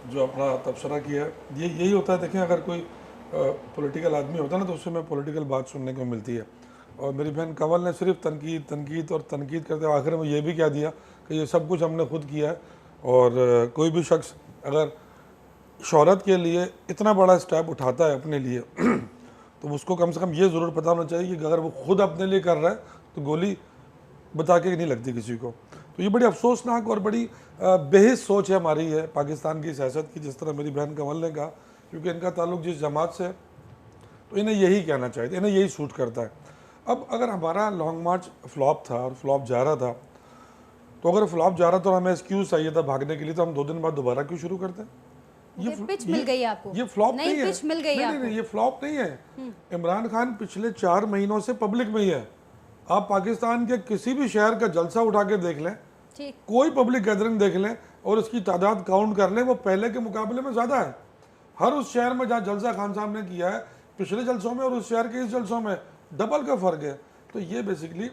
जो अपना तबसरा किया है, ये यही होता है। देखें, अगर कोई पॉलिटिकल आदमी होता है ना, तो उससे मैं पॉलिटिकल बात सुनने को मिलती है। और मेरी बहन कंवल ने सिर्फ तनकीद करते आखिर में ये भी कह दिया कि ये सब कुछ हमने खुद किया है। और कोई भी शख्स अगर शोहरत के लिए इतना बड़ा स्टेप उठाता है अपने लिए तो उसको कम से कम ये ज़रूर पता होना चाहिए कि अगर वो खुद अपने लिए कर रहा है तो गोली बता के नहीं लगती किसी को। तो ये बड़ी अफसोसनाक और बड़ी बेहिस सोच है हमारी है पाकिस्तान की सियासत की, जिस तरह मेरी बहन कंवल ने कहा, क्योंकि इनका ताल्लुक जिस जमात से है तो इन्हें यही कहना चाहिए, इन्हें यही सूट करता है। अब अगर हमारा लॉन्ग मार्च फ्लॉप था और फ्लॉप जा रहा था, तो अगर फ्लॉप जा रहा था और हमें एक्सक्यूज चाहिए था भागने के लिए, तो हम 2 दिन बाद दोबारा क्यों शुरू करते हैं? ये पिच मिल गई आपको? ये फ्लॉप नहीं है। पिच मिल गई नहीं, ये फ्लॉप नहीं है। इमरान खान पिछले 4 महीनों से पब्लिक में ही है। आप पाकिस्तान के किसी भी शहर का जलसा उठा के देख लें, कोई पब्लिक गैदरिंग देख लें और उसकी तादाद काउंट कर लें, वो पहले के मुकाबले में ज़्यादा है। हर उस शहर में जहाँ जलसा खान साहब ने किया है पिछले जलसों में और उस शहर के इस जलसों में डबल का फ़र्क है। तो ये बेसिकली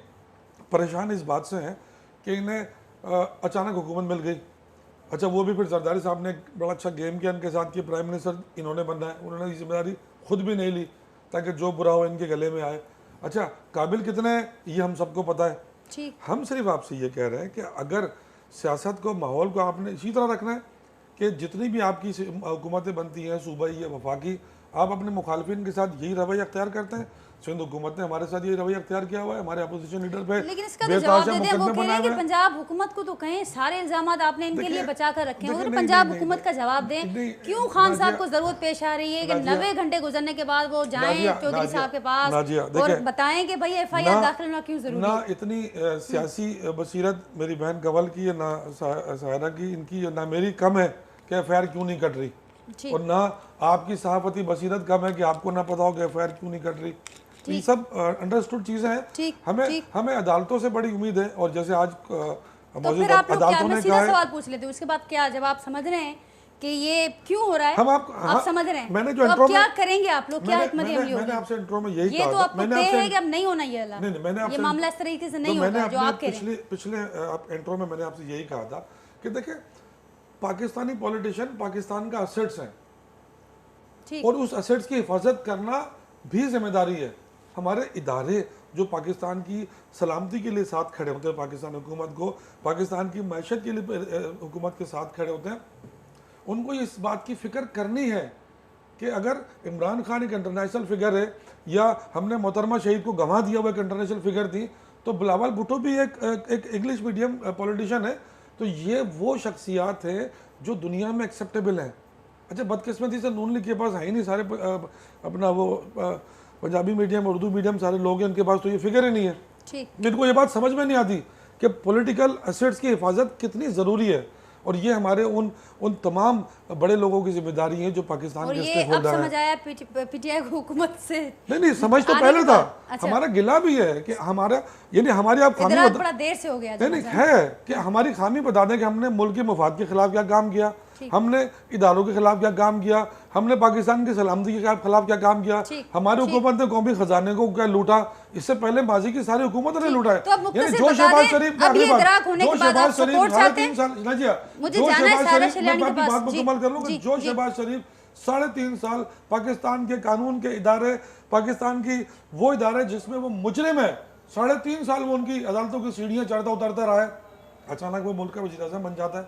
परेशान इस बात से हैं कि इन्हें अचानक हुकूमत मिल गई। अच्छा, वो भी फिर जरदारी साहब ने एक बड़ा अच्छा गेम किया इनके साथ कि प्राइम मिनिस्टर इन्होंने बनना है, उन्होंने ये जिम्मेदारी खुद भी नहीं ली ताकि जो बुरा हो इनके गले में आए। अच्छा, काबिल कितने हैं ये हम सबको पता है। हम सिर्फ आपसे ये कह रहे हैं कि अगर सियासत को, माहौल को आपने इसी तरह रखना है कि जितनी भी आपकी हुकूमतें बनती हैं, सूबाई या वफाकी, आप अपने मुखालफिन के साथ यही रवैया अख्तियार करते हैं। सिंध हुकूमत ने हमारे साथ ये रवैया अख्तियार किया हुआ है, हमारे अपोजिशन लीडर पे। लेकिन इसका तो जवाब देते हैं, वो कह रहे हैं कि पंजाब हुकूमत को तो कहें सारे इल्जामात आपने इनके लिए बचा कर रखे हैं, और पंजाब हुकूमत का जवाब दें। क्यों खान साहब को जरूरत पेश आ रही है कि 90 घंटे गुजरने के बाद वो जाएं चौधरी साहब के पास और बताएं कि भाई FIR दाखिल होना क्यों जरूरी है? ना इतनी सियासी बसीरत मेरी बहन कंवल की, ना सायरा की, इनकी ना मेरी कम है कि FIR क्यों नहीं कट रही, और ना आपकी सहाफती बसीरत कम है कि आपको ना पता हो कि FIR क्यों नहीं कट रही। ये सब अंडरस्टूड चीजें हैं। हमें अदालतों से बड़ी उम्मीद है। और जैसे आज मौजूद अदालतों ने कहा है, सवाल पूछ लेते हैं, उसके बाद क्या जब आप समझ रहे हैं कि ये क्यों हो रहा है, आप समझ रहे हैं, मैंने जो तो क्या करेंगे आप लोग? क्या हिकमत अमली होगी? मैंने आपसे इंट्रो में यही कहा, ये तो आपको तय है कि अब नहीं होना ये वाला, ये मामला इस तरीके से नहीं होगा जो आप कह रहे हैं। पिछले इंट्रो में मैंने आपसे यही कहा था कि देखिए, पाकिस्तानी पॉलिटिशियन पाकिस्तान का असेट्स हैं और उस असेट्स की हिफाजत करना भी जिम्मेदारी है। हमारे इदारे जो पाकिस्तान की सलामती के लिए साथ खड़े होते हैं, पाकिस्तान हुकूमत को, पाकिस्तान की मैशत के लिए हुकूमत के साथ खड़े होते हैं, उनको इस बात की फ़िक्र करनी है कि अगर इमरान खान एक इंटरनेशनल फिगर है या हमने मोहतरमा शहीद को गंवा दिया हुआ एक इंटरनेशनल फिगर थी, तो बिलावल भुट्टो भी एक इंग्लिश मीडियम पॉलिटिशियन है। तो ये वो शख्सियात हैं जो दुनिया में एक्सेप्टेबल हैं। अच्छा, बदकिस्मती से नून लीग के पास है ही नहीं, सारे अपना वो पंजाबी मीडियम, उर्दू मीडियम सारे लोग हैं, उनके पास तो ये फिगर ही नहीं है। जिनको ये बात समझ में नहीं आती कि पॉलिटिकल एसेट्स की हिफाजत कितनी ज़रूरी है, और ये हमारे उन तमाम बड़े लोगों की जिम्मेदारी है जो पाकिस्तान के स्टेक होल्डर हैं। समझ आया पीटीआई हुकूमत से? नहीं, समझ तो पहले था। अच्छा। हमारा गिला भी है कि हमारा, यानी हमारी आप खामी बड़ा देर से हो गया। नहीं है कि हमारी खामी बता दें कि हमने मुल्क के मफाद के खिलाफ क्या काम किया, हमने इदारों के खिलाफ क्या काम किया, हमने पाकिस्तान की सलामती के खिलाफ क्या काम किया, हमारी हुकूमत ने कौमी खजाने को क्या लूटा, इससे पहले माजी की सारी हुकूमत ने लूटा है। जो शहबाज शरीफ मुकम्मल कर लूँ, जो शहबाज शरीफ 3.5 साल पाकिस्तान के कानून के इदारे, पाकिस्तान की वो इदारे जिसमें वो मुजरिम है, 3.5 साल वो उनकी अदालतों की सीढ़ियां चढ़ता उतरता रहा है, अचानक वो मुल्क का वज़ीर आज़म बन जाता है।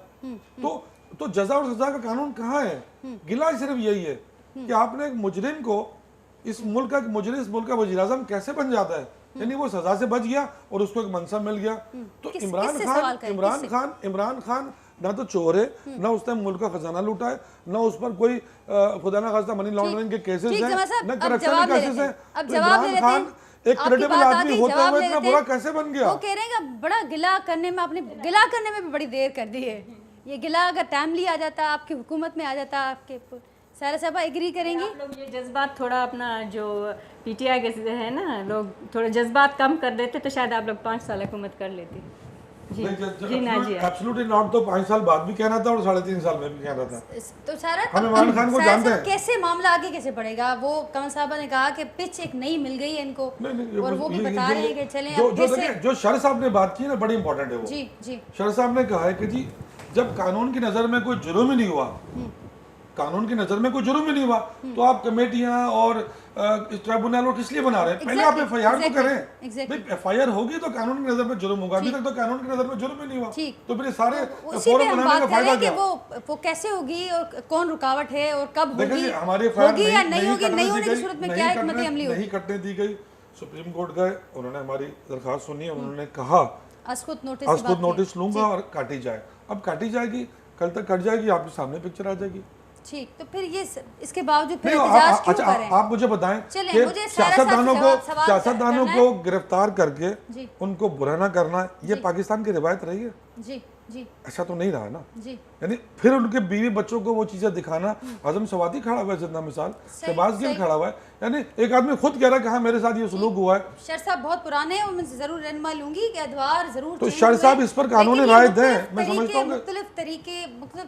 तो जजा और सजा का कानून कहाँ है? गिला सिर्फ यही है कि आपने एक मुजरिम को, इस मुल्क का मुजरिम, इस मुल्क का वज़ीर आज़म कैसे बन जाता है, यानी वो सजा से बच गया और उसको एक मनसब मिल गया। तो इमरान खान ना तो चोर है, ना उसने मुल्क का खजाना लूटा है, ना उस पर कोई खुदा ना खास्ता मनी लॉन्ड्रिंग के केसेस हैं, ना करप्शन के केसेस हैं। तो इमरान खान एक क्रेडिबल आदमी होते हुए इतना बुरा कैसे बन गया? वो कह रहे हैं कि बड़ा गिला करने में, आपने गिला करने में भी बड़ी देर कर दी है। ये गिला अगर टाइमली आ जाता, आपकी हुकूमत में आ जाता, आपके सारा साहब एग्री करेंगी? आप लोग ये जज्बात थोड़ा अपना जो पीटीआई के है ना, लोग थोड़े जज्बात कम कर देते तो शायद आप लोग 5 साल हुकूमत कर लेते। जी नाजिया, एब्सोल्युटली नॉट। तो 5 साल बाद भी कहना था और 3.5 साल में भी कहना था। तो सारा हम इमरान खान को जानते हैं। कैसे मामला आगे कैसे बढ़ेगा? वो कमल साहब ने कहा कि पिच एक नई मिल गई है इनको, और वो भी बता रहे हैं कि चलें। जो शर साहब ने बात की है ना, बड़ी इंपॉर्टेंट है वो। जी शर साहब ने कहा है कि जी जब कानून की नज़र में कोई जुर्म ही नहीं हुआ, कानून की नज़र में कोई जुर्म ही नहीं हुआ, तो आप कमेटियां और ट्रिब्यूनल किस लिए बना रहे हैं? पहले आप एफआईआर तो करें। एफआईआर होगी तो कानून की नज़र में जुर्म होगा। अभी तक तो कानून की नज़र में जुर्म ही नहीं हुआ, तो फिर सारे फोरम बनाने का फायदा क्या? वो कैसे होगी और कौन रुकावट है और कब होगी, हमारी होगी या नहीं होगी, नहीं होने की सूरत में क्या हिकमत अमली होगी? नहीं कटने दी गई। सुप्रीम कोर्ट गए, उन्होंने हमारी दरखास्त सुनी, उन्होंने कहा अस्कुत नोटिस लूंगा और काटी जाए। अब काटी जाएगी, कल तक कट जाएगी, आपके सामने पिक्चर आ जाएगी। ठीक, तो फिर ये इसके बावजूद फिर एहतजाज क्यों कर रहे हैं? आप मुझे बताएं कि सियासतदानों को गिरफ्तार करके उनको बुरा ना करना, ये पाकिस्तान की रिवायत रही है? जी जी, ऐसा तो नहीं रहा ना जी। यानी फिर उनके बीवी बच्चों को वो चीजें दिखाना। आजम सवाती खड़ा हुआ है, जितना मिसाल शहबाज गिल खड़ा हुआ है, यानी एक आदमी खुद कह रहा है कि हाँ मेरे साथ ये सलूक हुआ है। शर साहब बहुत पुराने हैं, मैं जरूर रहनुमा लूंगी कि अदवार जरूर, तो शर साहब इस पर कानूनी राय दें। मैं समझता हूँ मुख्तलिफ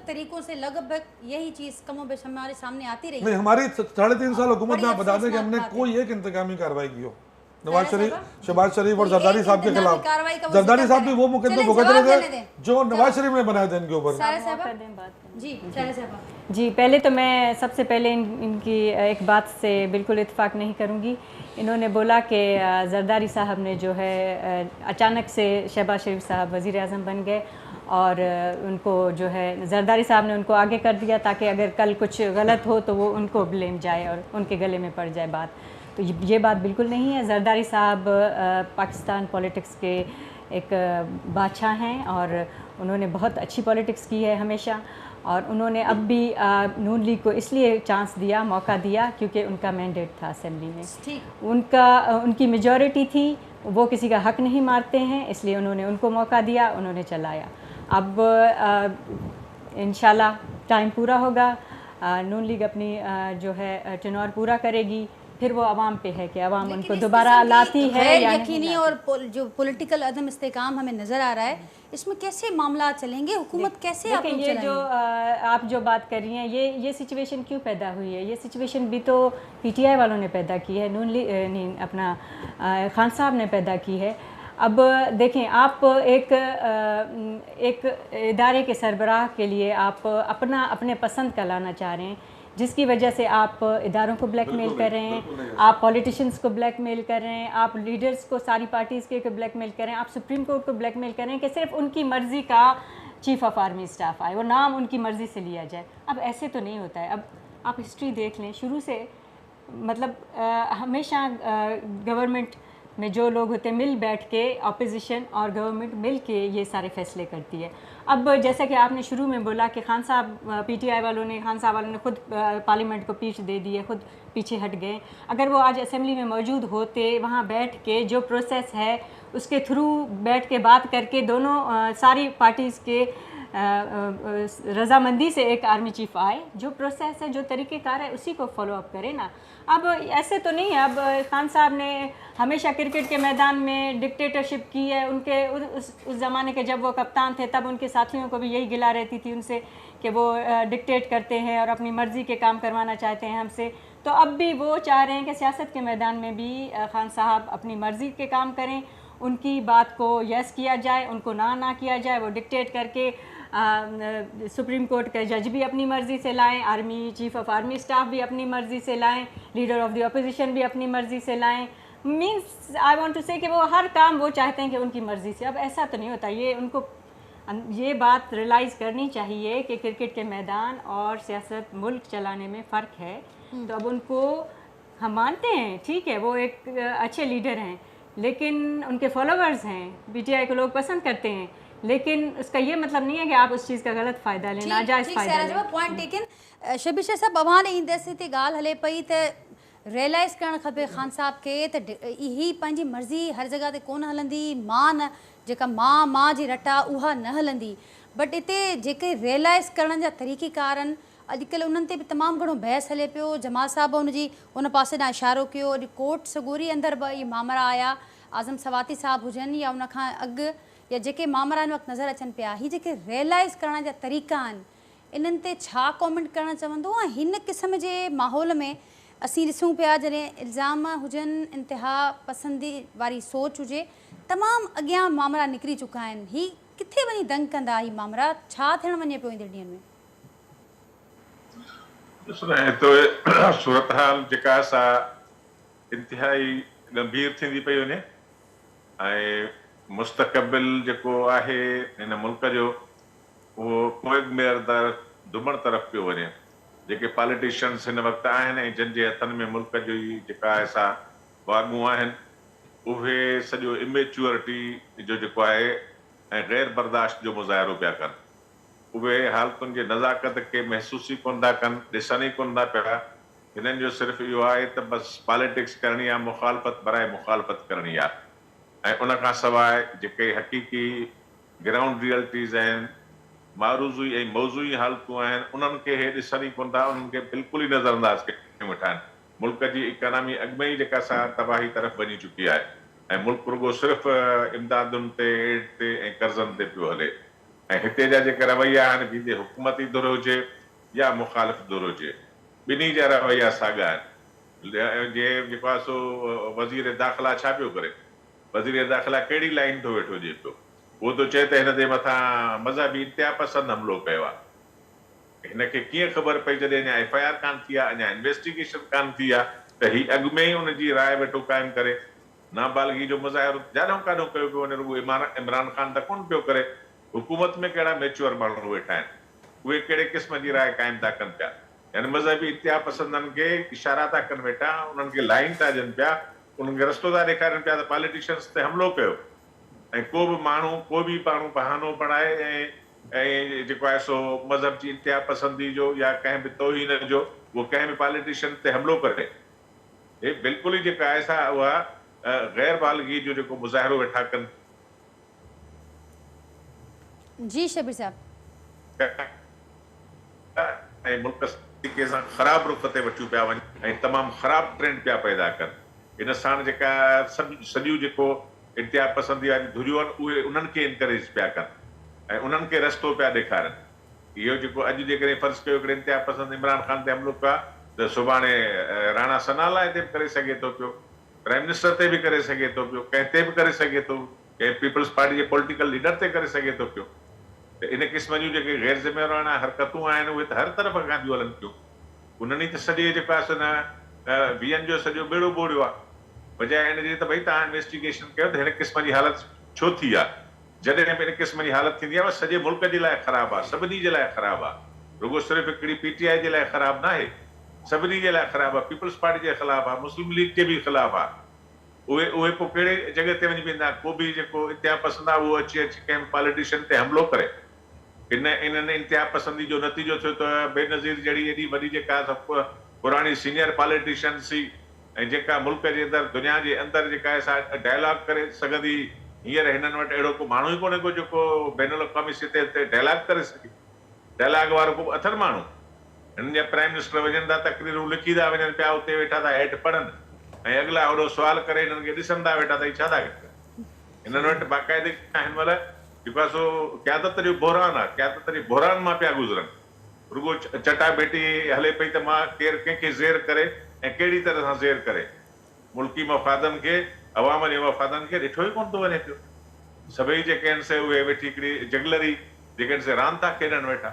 तरीकों से लगभग यही चीज कमो बेश हमारे सामने आती रही। नहीं, हमारी 3.5 साल हुकूमत में आप बता दें कि हमने कोई एक इंतकामी कार्रवाई की हो नवाज शरीफ, शहबाज शरीफ और जरदारी साहब के खिलाफ। जरदारी साहब भी वो मुकदमे भुगत रहे थे जो नवाज शरीफ ने बनाए थे इनके ऊपर। जी, पहले तो मैं सबसे पहले इनकी एक बात से बिल्कुल इत्तेफाक नहीं करूंगी। इन्होंने बोला कि जरदारी साहब ने जो है अचानक से शहबाज शरीफ साहब वज़ीर आज़म बन गए और उनको जो है जरदारी साहब ने उनको आगे कर दिया ताकि अगर कल कुछ गलत हो तो वो उनको ब्लेम जाए और उनके गले में पड़ जाए बात। तो ये बात बिल्कुल नहीं है। जरदारी साहब पाकिस्तान पॉलिटिक्स के एक बादशाह हैं और उन्होंने बहुत अच्छी पॉलिटिक्स की है हमेशा, और उन्होंने अब भी नून लीग को इसलिए चांस दिया, मौका दिया क्योंकि उनका मैंडेट था असेंबली में, उनकी मेजॉरिटी थी, वो किसी का हक नहीं मारते हैं, इसलिए उन्होंने उनको मौका दिया, उन्होंने चलाया। अब इंशाल्लाह टाइम पूरा होगा, नून लीग अपनी जो है टेन्योर पूरा करेगी, फिर वो अवाम पे है कि अवाम उनको दोबारा लाती है या यकीनी। और जो पॉलिटिकल अदम इस्तेकाम हमें नज़र आ रहा है, इसमें कैसे मामला चलेंगे, हुकूमत कैसे आप ये जो आप जो बात कर रही हैं, ये सिचुएशन क्यों पैदा हुई है? ये सिचुएशन भी तो पीटीआई वालों ने पैदा की है, नून लीग नहीं, अपना खान साहब ने पैदा की है। अब देखें, आप एक इदारे के सरबराह के लिए आप अपने पसंद का लाना चाह रहे हैं, जिसकी वजह से आप इदारों को ब्लैकमेल कर रहे हैं, आप पॉलिटिशियंस को ब्लैकमेल कर रहे हैं, आप लीडर्स को, सारी पार्टीज़ के ब्लैकमेल कर रहे हैं, आप सुप्रीम कोर्ट को ब्लैकमेल कर रहे हैं कि सिर्फ उनकी मर्ज़ी का चीफ ऑफ आर्मी स्टाफ आए, वो नाम उनकी मर्ज़ी से लिया जाए। अब ऐसे तो नहीं होता है। अब आप हिस्ट्री देख लें, शुरू से मतलब हमेशा गवर्नमेंट में जो लोग होते हैं मिल बैठ के, अपोजिशन और गवर्नमेंट मिल के ये सारे फैसले करती है। अब जैसा कि आपने शुरू में बोला कि खान साहब पीटीआई वालों ने, खान साहब वालों ने खुद पार्लियामेंट को पीछ दे दी है, खुद पीछे हट गए। अगर वो आज असेंबली में मौजूद होते, वहाँ बैठ के जो प्रोसेस है उसके थ्रू बैठ के बात करके दोनों सारी पार्टीज़ के रजामंदी से एक आर्मी चीफ आए, जो प्रोसेस है, जो तरीक़ेकार है, उसी को फॉलो अप करें ना। अब ऐसे तो नहीं है। अब खान साहब ने हमेशा क्रिकेट के मैदान में डिक्टेटरशिप की है। उनके उस ज़माने के जब वो कप्तान थे तब उनके साथियों को भी यही गिला रहती थी उनसे कि वो डिक्टेट करते हैं और अपनी मर्ज़ी के काम करवाना चाहते हैं हमसे। तो अब भी वो चाह रहे हैं कि सियासत के मैदान में भी खान साहब अपनी मर्ज़ी के काम करें, उनकी बात को यस किया जाए, उनको ना किया जाए। वो डिक्टेट करके सुप्रीम कोर्ट के जज भी अपनी मर्ज़ी से लाएं, army chief of army staff भी अपनी मर्ज़ी से लाएं, लीडर ऑफ द अपोजिशन भी अपनी मर्ज़ी से लाएं। मीन्स आई वांट टू से कि वो हर काम वो चाहते हैं कि उनकी मर्ज़ी से। अब ऐसा तो नहीं होता। ये उनको ये बात रियलाइज़ करनी चाहिए कि क्रिकेट के मैदान और सियासत, मुल्क चलाने में फ़र्क है। तो अब उनको हम मानते हैं, ठीक है, वो एक अच्छे लीडर हैं, लेकिन उनके फॉलोअर्स हैं, पीटीआई को लोग पसंद करते हैं, लेकिन उसका ये मतलब नहीं है कि आप उस चीज़ का गलत फ़ायदा लें, नाजायज़ फ़ायदा लें। Point taken. शबीर शाह साहब, अवां ने ईंदे ते ॻाल्हि हले पई त रियलाइज़ करणु खपे ख़ान साहब खे त ही पंहिंजी मर्ज़ी हर जॻह ते कोन हलंदी, मां न जेका मां जी रटा उहा न हलंदी। बट हिते जेके रियलाइज़ करण जा तरीक़ेकार आहिनि, अॼुकल्ह उन्हनि ते बि तमामु घणो बहस हले पियो। जमाल साहब उन पासे ॾांहुं इशारो कयो। अॼु कोर्ट सगोरी अंदरि ॿ इहे मामला आया, आज़म सवाती साहब हुजनि या उनखां अॻु या जेके मामला हिन वक़्तु नज़र अचनि पिया, ही जेके रियलाइज़ करण जा तरीक़ा आहिनि, इन्हनि ते छा कॉमेंट करणु चवंदो? ऐं हिन क़िस्म जे माहौल में असीं ॾिसूं पिया जॾहिं इल्ज़ाम हुजनि, इंतिहा पसंदी वारी सोच हुजे, तमामु अॻियां मामला निकिरी चुका आहिनि। ही किथे वञी दंग कंदा? ही मामला छा थियणु वञे पियो ईंदड़ ॾींहंनि में? तो सूरत हाल जेका सा इंतिहाई गंभीर थींदी पई वञे ऐं मुस्तक़बिल जेको आहे हिन मुल्क जो उहो कोई मेरदार दुमण तरफ़ पियो वञे। जेके पॉलिटिशियंस हिन वक़्तु आहिनि ऐं जिन जे हथनि में मुल्क जो ई जेका ऐसा वागूं आहिनि, उहे सॼो इमेच्योरिटी जो जेको आहे ऐं गैर बर्दाश्त जो मुज़ाहिरो पिया कनि। उहे हालतुनि जे नज़ाकत खे महसूस ई कोन था कनि, ॾिसनि ई कोन था पिया। हिननि जो सिर्फ़ु इहो आहे त बसि पॉलिटिक्स करणी आहे, मुखालफ़त बराए मुखालफ़त करणी आहे। ऐं उन खां सवाइ जेके हक़ीक़ी ग्राउंड रियलिटीज़ आहिनि, मारूज़ी ऐं मौज़ूई हालतूं आहिनि, उन्हनि खे हे ॾिसनि ई कोन था, उन्हनि खे बिल्कुलु ई नज़रअंदाज़ करे वेठा आहिनि। मुल्क जी इकॉनमी अॻु में ई जेका सा तबाही तरफ़ वञी चुकी आहे ऐं मुल्क रुॻो सिर्फ़ु इमदादुनि ते, एड ते ऐं कर्ज़नि ते पियो हले। ऐं हिते जा जेके रवैया आहिनि, बीजे हुकूमती धुर हुजे या मुखालिफ़ धुर हुजे, ॿिन्ही जा रवैया साॻा आहिनि। जेको आहे सो वज़ीर दाख़िला छा पियो करे? वज़ीर दाख़िला कहिड़ी लाइन थो वेठो हुजे पियो? उहो तो चए त हिन ते मथां मज़हबी इंतिहा पसंदि हमलो कयो आहे। हिनखे कीअं ख़बर पई जॾहिं अञा FIR कान थी आहे, अञा इन्वेस्टिगेशन कान थी आहे, त हीउ अॻु में ई हुनजी राय वेठो क़ाइमु करे? नाबालिगी जो मुज़ाहिरो जाॾों काॾों कयो पियो वञे, रुॻो इमरान ख़ान त कोन पियो करे। हुकूमत में कहिड़ा मैच्योर माण्हू वेठा आहिनि, उहे कहिड़े क़िस्म जी राय क़ाइमु था कनि पिया? यानी मज़हबी इंतिहा पसंदनि खे इशारा था कनि वेठा, उन्हनि खे लाइन था ॾियनि पिया, उन्हनि खे रस्तो था ॾेखारनि पिया त पॉलिटिशियंस ते हमिलो कयो। ऐं को बि माण्हू बहानो बणाए ऐं जेको आहे सो मज़हब जी इंतिहा पसंदी जो या कंहिं बि तौहीन जो उहो कंहिं बि पॉलिटिशियन ते हमिलो करे, हे बिल्कुलु ई जेका आहे सा उहा गैर बालगी जो जेको मुज़ाहिरो वेठा कनि। जी शबीर साहब, ऐं मुल्क तरीक़े सां ख़राब रुख ते वठी पिया वञनि ऐं तमामु ख़राब ट्रेंड पिया पैदा कनि। हिन साण जेका सॼियूं जेको इंतिहा पसंदी वारी धुरियूं आहिनि, उहे उन्हनि खे इनकरेज पिया कनि ऐं उन्हनि खे रस्तो पिया ॾेखारनि। इहो जेको अॼु जेकॾहिं फ़र्ज़ु कयो हिकिड़े इंतिहा पसंदि इमरान ख़ान ते हमिलो कयो त सुभाणे राणा सनाला ते बि करे सघे थो पियो, प्राइम मिनिस्टर ते बि करे सघे थो पियो, कंहिं ते बि करे सघे थो, कंहिं पीपल्स पार्टी जे पॉलिटिकल लीडर ते करे सघे थो पियो। त इन क़िस्म जूं जेके गैर ज़िम्मेवाराना हरकतूं आहिनि, उहे त हर तरफ़ खां थियूं हलनि पियूं। उन्हनि त सॼे जेको आहे न वीहनि जो सॼो बेड़ो ॿोड़ियो आहे, बजाए हिन जे त भई तव्हां इन्वेस्टिगेशन कयो त हिन क़िस्म जी हालत छो थी आहे। जॾहिं बि इन क़िस्म जी हालत थींदी आहे सॼे मुल्क जे लाइ ख़राबु आहे, सभिनी जे लाइ ख़राबु आहे, रुगो सिर्फ़ु हिकिड़ी PTI जे लाइ ख़राबु न आहे, सभिनी जे लाइ ख़राबु आहे, पीपल्स पार्टी जे ख़िलाफ़ु आहे, मुस्लिम लीग जे बि ख़िलाफ़ु आहे। उहे पोइ कहिड़े जॻह ते वञी वेंदा, को बि जेको इंतिहा पसंदि आहे उहो अची कंहिं पॉलिटिशियन ते हमिलो करे। इन्हनि इंतिहा पसंदी जो नतीजो थियो त बेनज़ीर जहिड़ी एॾी वॾी जेका पुराणी सीनियर पॉलिटिशियंस हुई ऐं जेका मुल्क जे अंदरि दुनिया जे अंदरि जेका आहे डायलॉग करे सघंदी, हींअर हिननि वटि अहिड़ो को माण्हू ई कोन्हे को जेको बैनुल अक़वामी सतह ते डायलॉग करे सघे। डायलॉग वारो को अथनि माण्हू? हिननि जा प्राइम मिनिस्टर वञनि था, तकरीरूं लिखी था वञनि पिया, उते वेठा था हेठि पढ़नि ऐं अॻिला ओॾो सुवाल करे हिननि खे ॾिसनि था वेठा त छा था कनि। हिननि वटि बाक़ाइदे हिन महिल जेको आहे सो क़यादत जो बहरान आहे, क़यादत जे बहरान मां पिया गुज़रनि। रुगो चटाभेटी हले पई त मां केरु कंहिंखे ज़ेर करे ऐं कहिड़ी तरह सां ज़ेर करे। मुल्की मफ़ादनि खे, अवाम जे मफ़ादनि खे ॾिठो ई कोन थो वञे पियो। सभई जेके आहिनि से उहे वेठी हिकिड़ी जगलरी जेके आहिनि से रांदि था खेॾनि वेठा।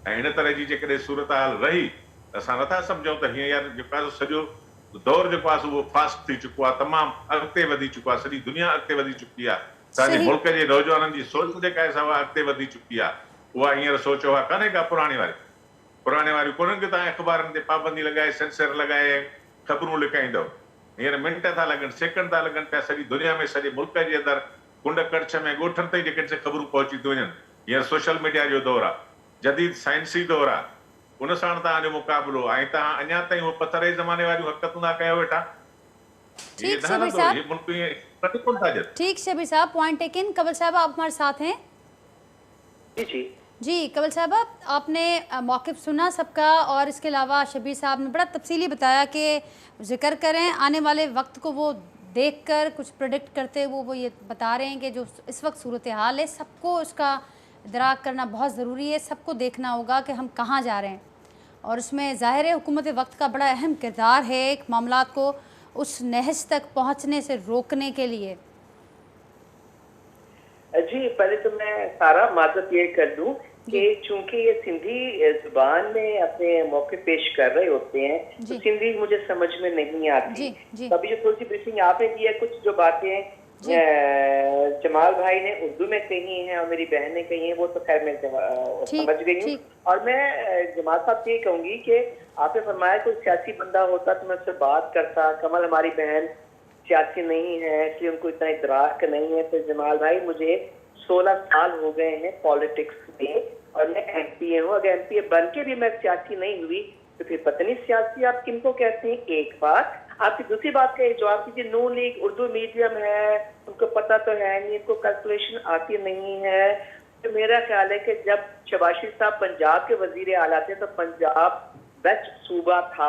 ऐं हिन तरह जी जेकॾहिं सूरत हाल रही त असां नथा सम्झूं त हीअं यार जेको आहे सॼो दौर जेको आहे उहो फास्ट थी चुको आहे, तमामु अॻिते वधी चुको आहे, सॼी दुनिया अॻिते वधी चुकी आहे। असांजे मुल्क जे नौजवाननि जी सोच जेका आहे उहा अॻिते वधी चुकी आहे। उहा हींअर सोच उहा कान्हे का पुराणी वारियूं कोन्हनि की तव्हां अख़बारनि ते पाबंदी लॻाए, सेंसर लॻाए ख़बरूं लिकाईंदव। हींअर मिंट था लॻनि, सेकंड था लॻनि पिया, सॼी दुनिया में सॼे मुल्क जे अंदरि कुंड कड़छ में ॻोठनि ताईं जेके ख़बरूं पहुची थियूं वञनि। हींअर सोशल मीडिया जो दौरु आहे, जदीद साइंसी दौरु आहे, उन सां तव्हांजो मुक़ाबिलो आहे ऐं तव्हां अञा ताईं उहे पथर जे ज़माने वारियूं हरकतूं था कयो वेठा। ठीक शबीर साहब, पॉइंट टेकन। कंवल साहब आप हमारे साथ हैं? जी कंवल साहब, आपने मौक़िफ़ सुना सबका और इसके अलावा शबीर साहब ने बड़ा तफसीली बताया कि जिक्र करें आने वाले वक्त को वो देखकर कुछ प्रेडिक्ट करते वो ये बता रहे हैं कि जो इस वक्त सूरत हाल है सबको इसका इदराक करना बहुत ज़रूरी है, सबको देखना होगा कि हम कहाँ जा रहे हैं और उसमें ज़ाहिर है हुकूमत वक्त का बड़ा अहम किरदार है एक मामलात को उस नहज तक पहुँचने से रोकने के लिए। जी पहले तो मैं सारा माजरत ये कर दूं कि चूंकि ये सिंधी जुबान में अपने मौके पेश कर रहे होते हैं तो सिंधी मुझे समझ में नहीं आती। तभी जो थोड़ी सी ब्रीफिंग आपने दी है, कुछ जो बातें जमाल भाई ने उर्दू में कही हैं और मेरी बहन ने कही हैं वो तो खैर मैं समझ गई हूँ। और मैं जमाल साहब से ये कहूंगी कि आपने फरमाया कोई सियासी बंदा होता तो मैं उससे बात करता। कमल हमारी बहन सियासी नहीं है इसलिए उनको इतना इदराक नहीं है। तो जमाल भाई मुझे 16 साल हो गए हैं पॉलिटिक्स में और मैं MPA हूँ। अगर MPA बन के भी मैं सियासी नहीं हुई तो फिर पता नहीं सियासी आप किनको कहते हैं। एक बात। आपकी दूसरी बात का जवाब कीजिए, नून लीग उर्दू मीडियम है, उनको पता तो है नहीं, इनको कैलकुलेशन आती नहीं है। तो मेरा ख्याल है कि जब शबाशी साहब पंजाब के वजीर आला थे तो पंजाब बेस्ट सूबा था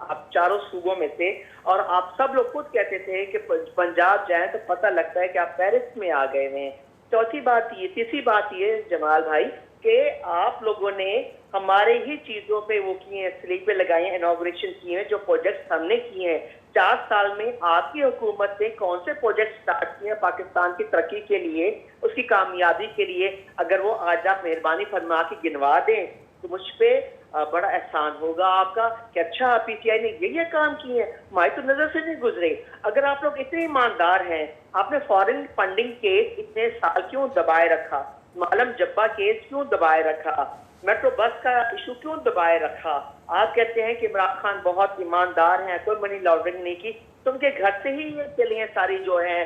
आप चारों सूबों में से और आप सब लोग खुद कहते थे कि पंजाब जाए तो पता लगता है कि आप पेरिस में आ गए हैं। तीसरी बात ये जमाल भाई कि आप लोगों ने हमारे ही चीजों पे वो किए हैं, स्लीपें लगाई हैं, इनॉग्रेशन किए हैं, जो प्रोजेक्ट्स हमने किए हैं। 4 साल में आपकी हुकूमत ने कौन से प्रोजेक्ट स्टार्ट किए हैं पाकिस्तान की तरक्की के लिए, उसकी कामयाबी के लिए? अगर वो आज आप मेहरबानी फरमा के गिनवा दें तो मुझ पे बड़ा एहसान होगा आपका कि अच्छा PTI ने ये काम किए हैं, हमारी तो नजर से नहीं गुजरे। अगर आप लोग इतने ईमानदार हैं, आपने फॉरेन फंडिंग केस इतने साल क्यों दबाए रखा? मालम जब्बा केस क्यों दबाए रखा? मेट्रो बस का इशू क्यों दबाए रखा? आप कहते हैं कि इमरान खान बहुत ईमानदार हैं, कोई मनी लॉन्ड्रिंग नहीं की, तो उनके घर से ही ये चली हैं सारी जो है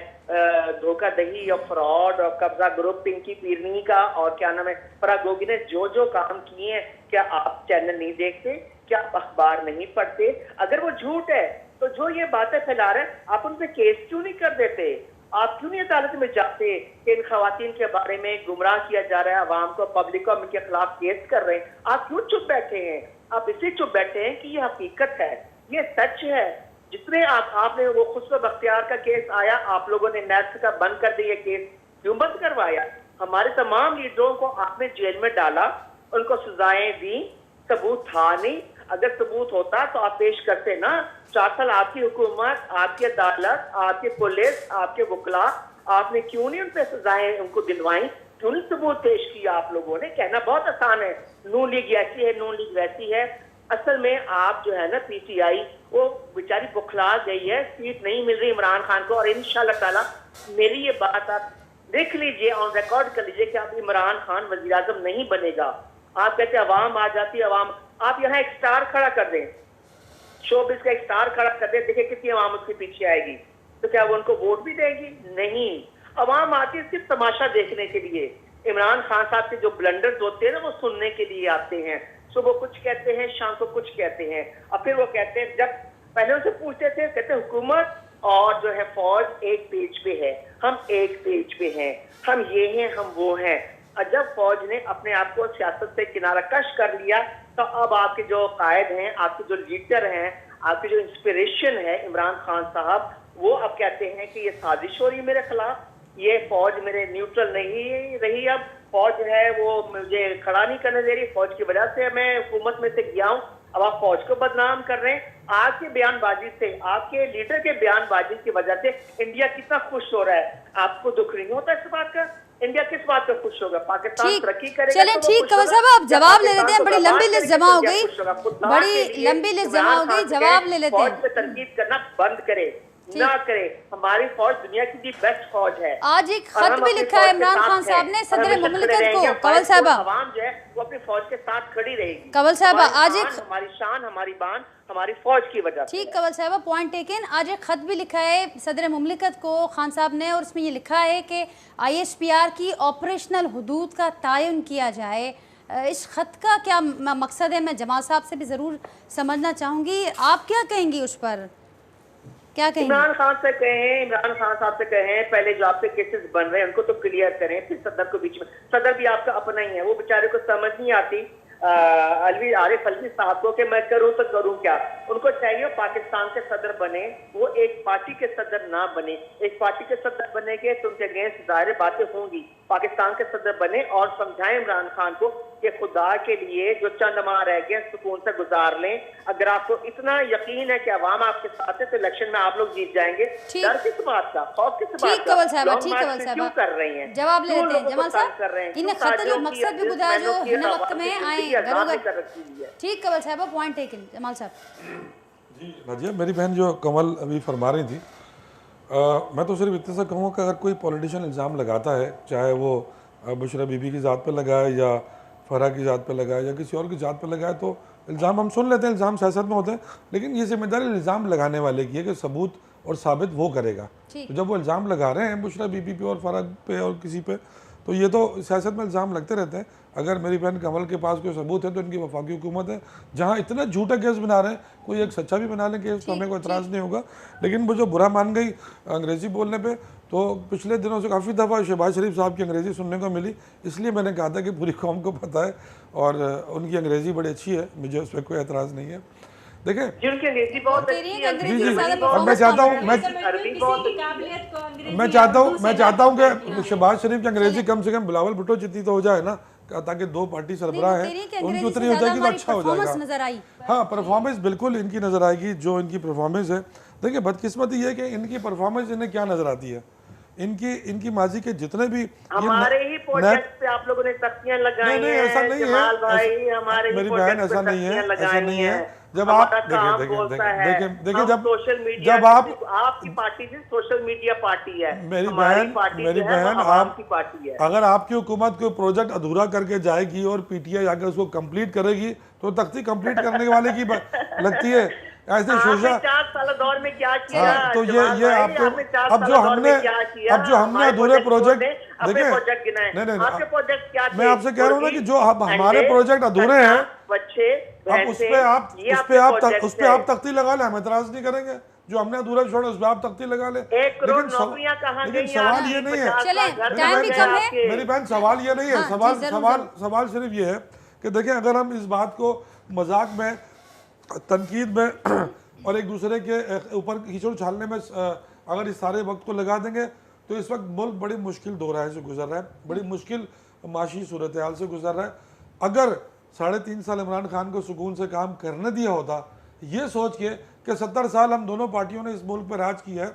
धोखाधही और फ्रॉड और कब्जा ग्रुप पिंकी पीरनी का और क्या नाम है फराह गोगी ने जो काम किए हैं। क्या आप चैनल नहीं देखते? क्या आप अखबार नहीं पढ़ते? अगर वो झूठ है तो जो ये बातें फैला रहे हैं आप उन पे केस क्यों नहीं कर देते? आप क्यों नहीं अदालत में जाते कि इन खवातीन के बारे में गुमराह किया जा रहा है अवाम को, पब्लिक को, उनके खिलाफ केस कर रहे हैं? आप क्यों चुप बैठे हैं? आप इसलिए चुप बैठे हैं कि ये हकीकत है, ये सच है। जितने आपने वो खुसरो बख्तियार का केस आया, आप लोगों ने नेट का बंद कर दिया केस, क्यों बंद करवाया? हमारे तमाम लीडरों को आपने जेल में डाला, उनको सजाएं दी, सबूत था नहीं। अगर सबूत होता तो आप पेश करते ना। 4 साल आपकी हुकूमत, आपकी अदालत, आपकी पुलिस, आपके वकला, आपने क्यों नहीं उन पे सजाएं उनको दिलवाई? क्यों नहीं सबूत पेश किया आप लोगों ने? कहना बहुत आसान है, नून लीग ऐसी है, नून लीग वैसी है। असल में आप जो है ना पीटीआई वो बेचारी बुखला गई है, सीट नहीं मिल रही इमरान खान को। और इंशाल्लाह ताला मेरी ये बात आप देख लीजिए, ऑन रिकॉर्ड कर लीजिए कि आप इमरान खान वजीर आजम नहीं बनेगा। आप कहते हैं अवाम आ जाती है, अवाम, आप यहाँ एक स्टार खड़ा कर दें, शोबिस का एक स्टार खड़ा कर दें, देखिए कितनी अवाम उसके पीछे आएगी, तो क्या वो उनको वोट भी देगी? नहीं, अवाम आती है सिर्फ तमाशा देखने के लिए। इमरान खान साहब के जो ब्लंडर्स होते हैं ना वो सुनने के लिए आते हैं। सुबह कुछ कहते हैं, शाम को कुछ कहते हैं, और फिर वो कहते हैं, जब पहले उनसे पूछते थे कहते हुकूमत और जो है फौज एक पेज पे है, हम एक पेज पे हैं, हम ये हैं, हम वो हैं। और जब फौज ने अपने आप को सियासत से किनारा कश कर लिया, तो अब आपके जो कायद हैं, आपके जो लीडर हैं, आपकी जो इंस्पिरेशन है इमरान खान साहब, वो अब कहते हैं कि ये साजिश हो रही है मेरे खिलाफ, ये फौज मेरे न्यूट्रल नहीं रही, अब फौज है वो मुझे खड़ा नहीं करने दे रही, फौज की वजह से मैं हुकूमत में से गया हूँ। अब आप फौज को बदनाम कर रहे हैं। आपके बयानबाजी से, आपके लीडर के बयानबाजी की वजह से इंडिया कितना खुश हो रहा है। आपको दुख नहीं होता इस बात का? इंडिया किस बात पर खुश होगा? पाकिस्तान तरक्की करेगा। चलें ठीक, कंवल साहब आप जवाब ले लेते हैं, बड़ी लंबी लिस्ट जमा हो गई, बड़ी लंबी लिस्ट जमा हो गई, जवाब ले लेते हैं। फौज पे तनकीद करना बंद करे, ना करे। हमारी फौज दुनिया की दी बेस्ट फौज है। आज एक खत भी लिखा है इमरान खान साहब ने सदर मुमलिकत को। कंवल साहब, आवाम जो है वो अपनी फौज के साथ खड़ी रहेगी। कंवल साहब आज एक, हमारी शान, हमारी बान हमारी फौज की वजह से। ठीक कंवल साहब, पॉइंट टेकन। आज एक खत भी लिखा है सदर मुमलिकत को खान साहब ने, और उसमें ये लिखा है कि ISPR की ऑपरेशनल हुदूद का तयन किया जाए। इस खत का क्या मकसद है? मैं जमाल साहब से भी ज़रूर समझना चाहूँगी, आप क्या कहेंगी उस पर, क्या कहेंगे? इमरान खान से कहें, इमरान खान साहब से कहें, पहले जो आपके केसेस बन रहे हैं उनको तो क्लियर करें, फिर सदर को बीच में। सदर भी आपका अपना ही है, वो बेचारे को समझ नहीं आती आरिफ अलवी साहब को कि मैं करूं तो करूं क्या। उनको चाहिए पाकिस्तान के सदर बने, वो एक पार्टी के सदर ना बने। एक पार्टी के सदर बनेंगे तो उनके अगेंस्ट जाहिर बातें होंगी। पाकिस्तान के सदर बने और समझाएं इमरान खान को कि खुदा के लिए जो चंद माह रह गए सुकून से गुजार लें। अगर आपको इतना यकीन है कि अवाम आपके साथ है तो इलेक्शन में आप लोग जीत जाएंगे। डर किस बात का, खौफ किस बात का? ठीक कंवल साहब, ठीक कंवल साहब, क्यों कर रही हैं? जवाब ले लेते हैं जमाल साहब। इन्हें खत जो मकसद भी बुझाया जो हुन वक्त में आए गरोगत। ठीक कंवल साहब, पॉइंट टेकन। जमाल साहब जी नाजिया, मेरी बहन जो कमल अभी फरमा रही थी, मैं तो सिर्फ इतना सा कहूँगा कि अगर कोई पॉलिटिशियन इल्ज़ाम लगाता है, चाहे वो बुशरा बीबी की ज़ात पे लगाए या फरहा की ज़ात पे लगाए या किसी और की ज़ात पे लगाए, तो इल्ज़ाम हम सुन लेते हैं, इल्ज़ाम सियासत में होते हैं, लेकिन ये जिम्मेदारी इल्ज़ाम लगाने वाले की है कि सबूत और साबित वो करेगा। तो जब वो इल्ज़ाम लगा रहे हैं बुशरा बीबी पे और फरहा पे और किसी पे, तो ये तो सियासत में इल्ज़ाम लगते रहते हैं। अगर मेरी बहन कमल के पास कोई सबूत है तो इनकी वफाकी हुकूमत है, जहाँ इतना झूठा केस बना रहे हैं, कोई एक सच्चा भी बना लें केस तो हमें कोई एतराज़ नहीं होगा। लेकिन वो जो बुरा मान गई अंग्रेज़ी बोलने पे, तो पिछले दिनों से काफ़ी दफ़ा शहबाज शरीफ साहब की अंग्रेज़ी सुनने को मिली, इसलिए मैंने कहा था कि पूरी कौम को पता है और उनकी अंग्रेज़ी बड़ी अच्छी है, मुझे उस पर कोई एतराज़ नहीं है। देखें बहुत अच्छी है। और मैं चाहता हूँ कि शहबाज शरीफ की अंग्रेज़ी कम से कम बिलावल भुट्टो जितनी तो हो जाए ना, ताकि दो पार्टी सरबराह हैं उनकी उतनी हो जाएगी तो अच्छा हो जाएगा। हाँ, परफॉर्मेंस बिल्कुल इनकी नज़र आएगी, जो इनकी परफॉर्मेंस है। देखिए बदकिस्मती ये है कि इनकी परफॉर्मेंस इन्हें क्या नज़र आती है, इनकी माजी के जितने भी हमारे ही प्रोजेक्ट पे आप लोगों ने तख्तियां लगाई हैं। ऐसा नहीं है मेरी बहन, ऐसा नहीं है, ऐसा नहीं है। जब आप देखिए जब आपकी पार्टी से सोशल मीडिया पार्टी है, मेरी बहन आपकी पार्टी है। अगर आपकी हुकूमत कोई प्रोजेक्ट अधूरा करके जाएगी और पीटीआई आकर उसको कंप्लीट करेगी तो तख्ती कंप्लीट करने वाले की लगती है। ऐसे शोशा 4 साल दौर में क्या किया? तो ये आपको अब जो हमने अधूरे प्रोजेक्ट देखिए, नहीं मैं आपसे कह रहा हूँ ना कि जो हमारे प्रोजेक्ट अधूरे हैं, अब उस पे आप तख्ती लगा लें, हम एतराज नहीं करेंगे। जो हमने अधूरा छोड़ा उस पर आप तख्ती लगा लें। लेकिन सवाल ये नहीं है मेरी बहन, सवाल ये नहीं है। सवाल सिर्फ ये है कि देखें, अगर हम इस बात को मजाक में, तनकीद में और एक दूसरे के ऊपर कीचड़ उछालने में अगर इस सारे वक्त को लगा देंगे तो इस वक्त मुल्क बड़ी मुश्किल दौर से गुजर रहा है, बड़ी मुश्किल माशी सूरत हाल से गुजर रहा है। अगर 3.5 साल इमरान खान को सुकून से काम करने दिया होता, ये सोच के कि 70 साल हम दोनों पार्टियों ने इस मुल्क पर राज किया है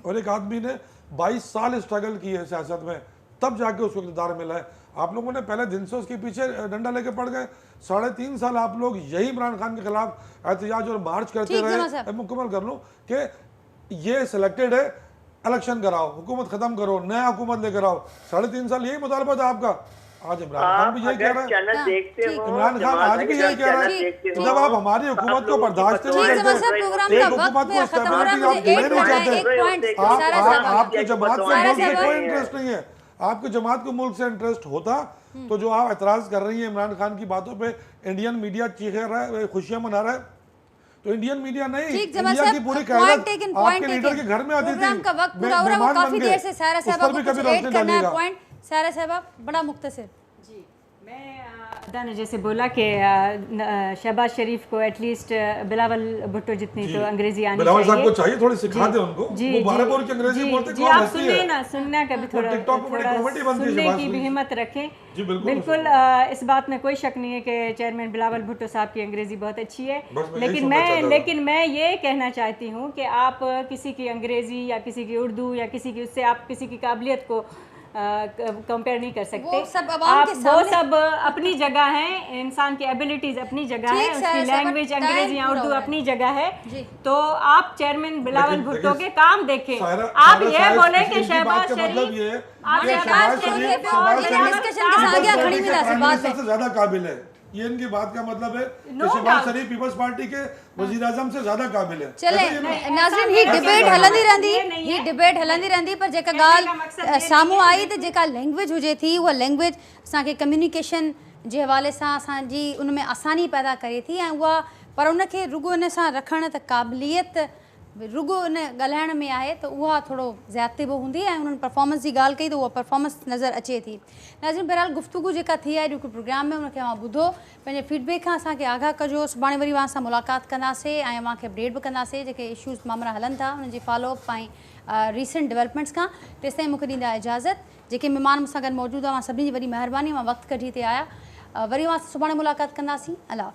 और एक आदमी ने 22 साल स्ट्रगल की है सियासत में, तब जाके उसको इक़्तिदार मिला है। आप लोगों ने पहले दिन से उसके पीछे डंडा लेके पड़ गए। 3.5 साल आप लोग यही इमरान खान के खिलाफ एहतजाज और मार्च करते रहे। मुकम्मल कर लूँ कि ये सिलेक्टेड है, इलेक्शन कराओ, हुकूमत खत्म करो, नया हुकूमत लेकर आओ। 3.5 साल यही मुतालबा था आपका। आज इमरान खान भी यही कह रहा है, इमरान खान आज भी यही कह रहा है कि जब आप हमारी हुकूमत को बर्दाश्त नहीं करते, हुकूमत को स्टेबिलिटी आप देना नहीं चाहते, आपकी जमात से मुल्क से कोई इंटरेस्ट नहीं है। आपकी जमात को मुल्क से इंटरेस्ट होता तो जो आप एतराज कर रही है इमरान खान की बातों पे, इंडियन मीडिया चीखे रहा है, खुशियां मना रहा है, तो इंडियन मीडिया नहीं, इंडिया की पूरी क़यादत आपके लीडर के घर में आती थी। मेहमान बन गए, उस पर भी कभी रोशनी डालिएगा। सारा साहब बड़ा मुख्तसर। जी, मैं अदा ने जैसे बोला कि शहबाज शरीफ को एटलीस्ट बिलावल भुट्टो जितनी तो अंग्रेजी आनी चाहिए। बिलावल साहब को चाहिए थोड़ी सिखा दे उनको, वो 12 बोल की अंग्रेजी बोलते जी, आप सुनिए ना, सुनना कभी थोड़ा सुनने की भी हिम्मत रखें। बिल्कुल इस बात में कोई शक नहीं है कि चेयरमैन बिलावल भुट्टो साहब की अंग्रेजी बहुत अच्छी है, लेकिन मैं ये कहना चाहती हूँ कि आप किसी की अंग्रेजी या किसी की उर्दू या किसी की, उससे आप किसी की काबिलियत को कंपेयर नहीं कर सकते। वो सब अपनी जगह हैं, इंसान की एबिलिटीज अपनी जगह है, उसकी लैंग्वेज अंग्रेजी या उर्दू अपनी जगह है। तो आप चेयरमैन बिलावल भुट्टो के काम देखें। आप ये बोले कि शहबाज शरीफ सबसे ज्यादा काबिल है, ये इनकी बात का मतलब है कि शहबाज शरीफ पीपल्स पार्टी के वजीर आजम से ज्यादा काबिल है। चले नाज़रीन, ही डिबेट हलंदी रहंदी पर जेका ॻाल्हि साम्हूं आई त जेका लैंग्वेज हुजे थी, उहा लैंग्वेज असांखे कम्युनिकेशन जे हवाले सां असांजी उन में आसानी पैदा करे थी, ऐं उहा पर उनखे रुगो इन सां रखण त क़ाबिलियत रुगो इन ॻाल्हाइण में आहे त उहा थोरो ज़्यादती बि हूंदी, ऐं उन्हनि परफॉर्मेंस जी ॻाल्हि कई त उहा परफॉर्मेंस नज़र अचे थी। नाज़रीन, बहरहाल गुफ्तगू जेका थी आहे ॾुकु प्रोग्राम में, उनखे मां ॿुधो, पंहिंजे फीडबैक खां असांखे आगाह कजो। सुभाणे वरी असां मुलाक़ात कंदासीं ऐं अव्हांखे अपडेट बि कंदासीं जेके इशूज़ मामला हलनि था उन्हनि जी फॉलोअप ऐं रीसेंट डेवलपमेंट्स खां। तेसिताईं मूंखे ॾींदा इजाज़त। जेके महिमान मूंसां गॾु मौजूदु हुआ, मां सभिनी जी वॾी महिरबानी, मां वक़्तु कढी हिते आया। वरी सुभाणे मुलाक़ात कंदासीं। अल्लाह।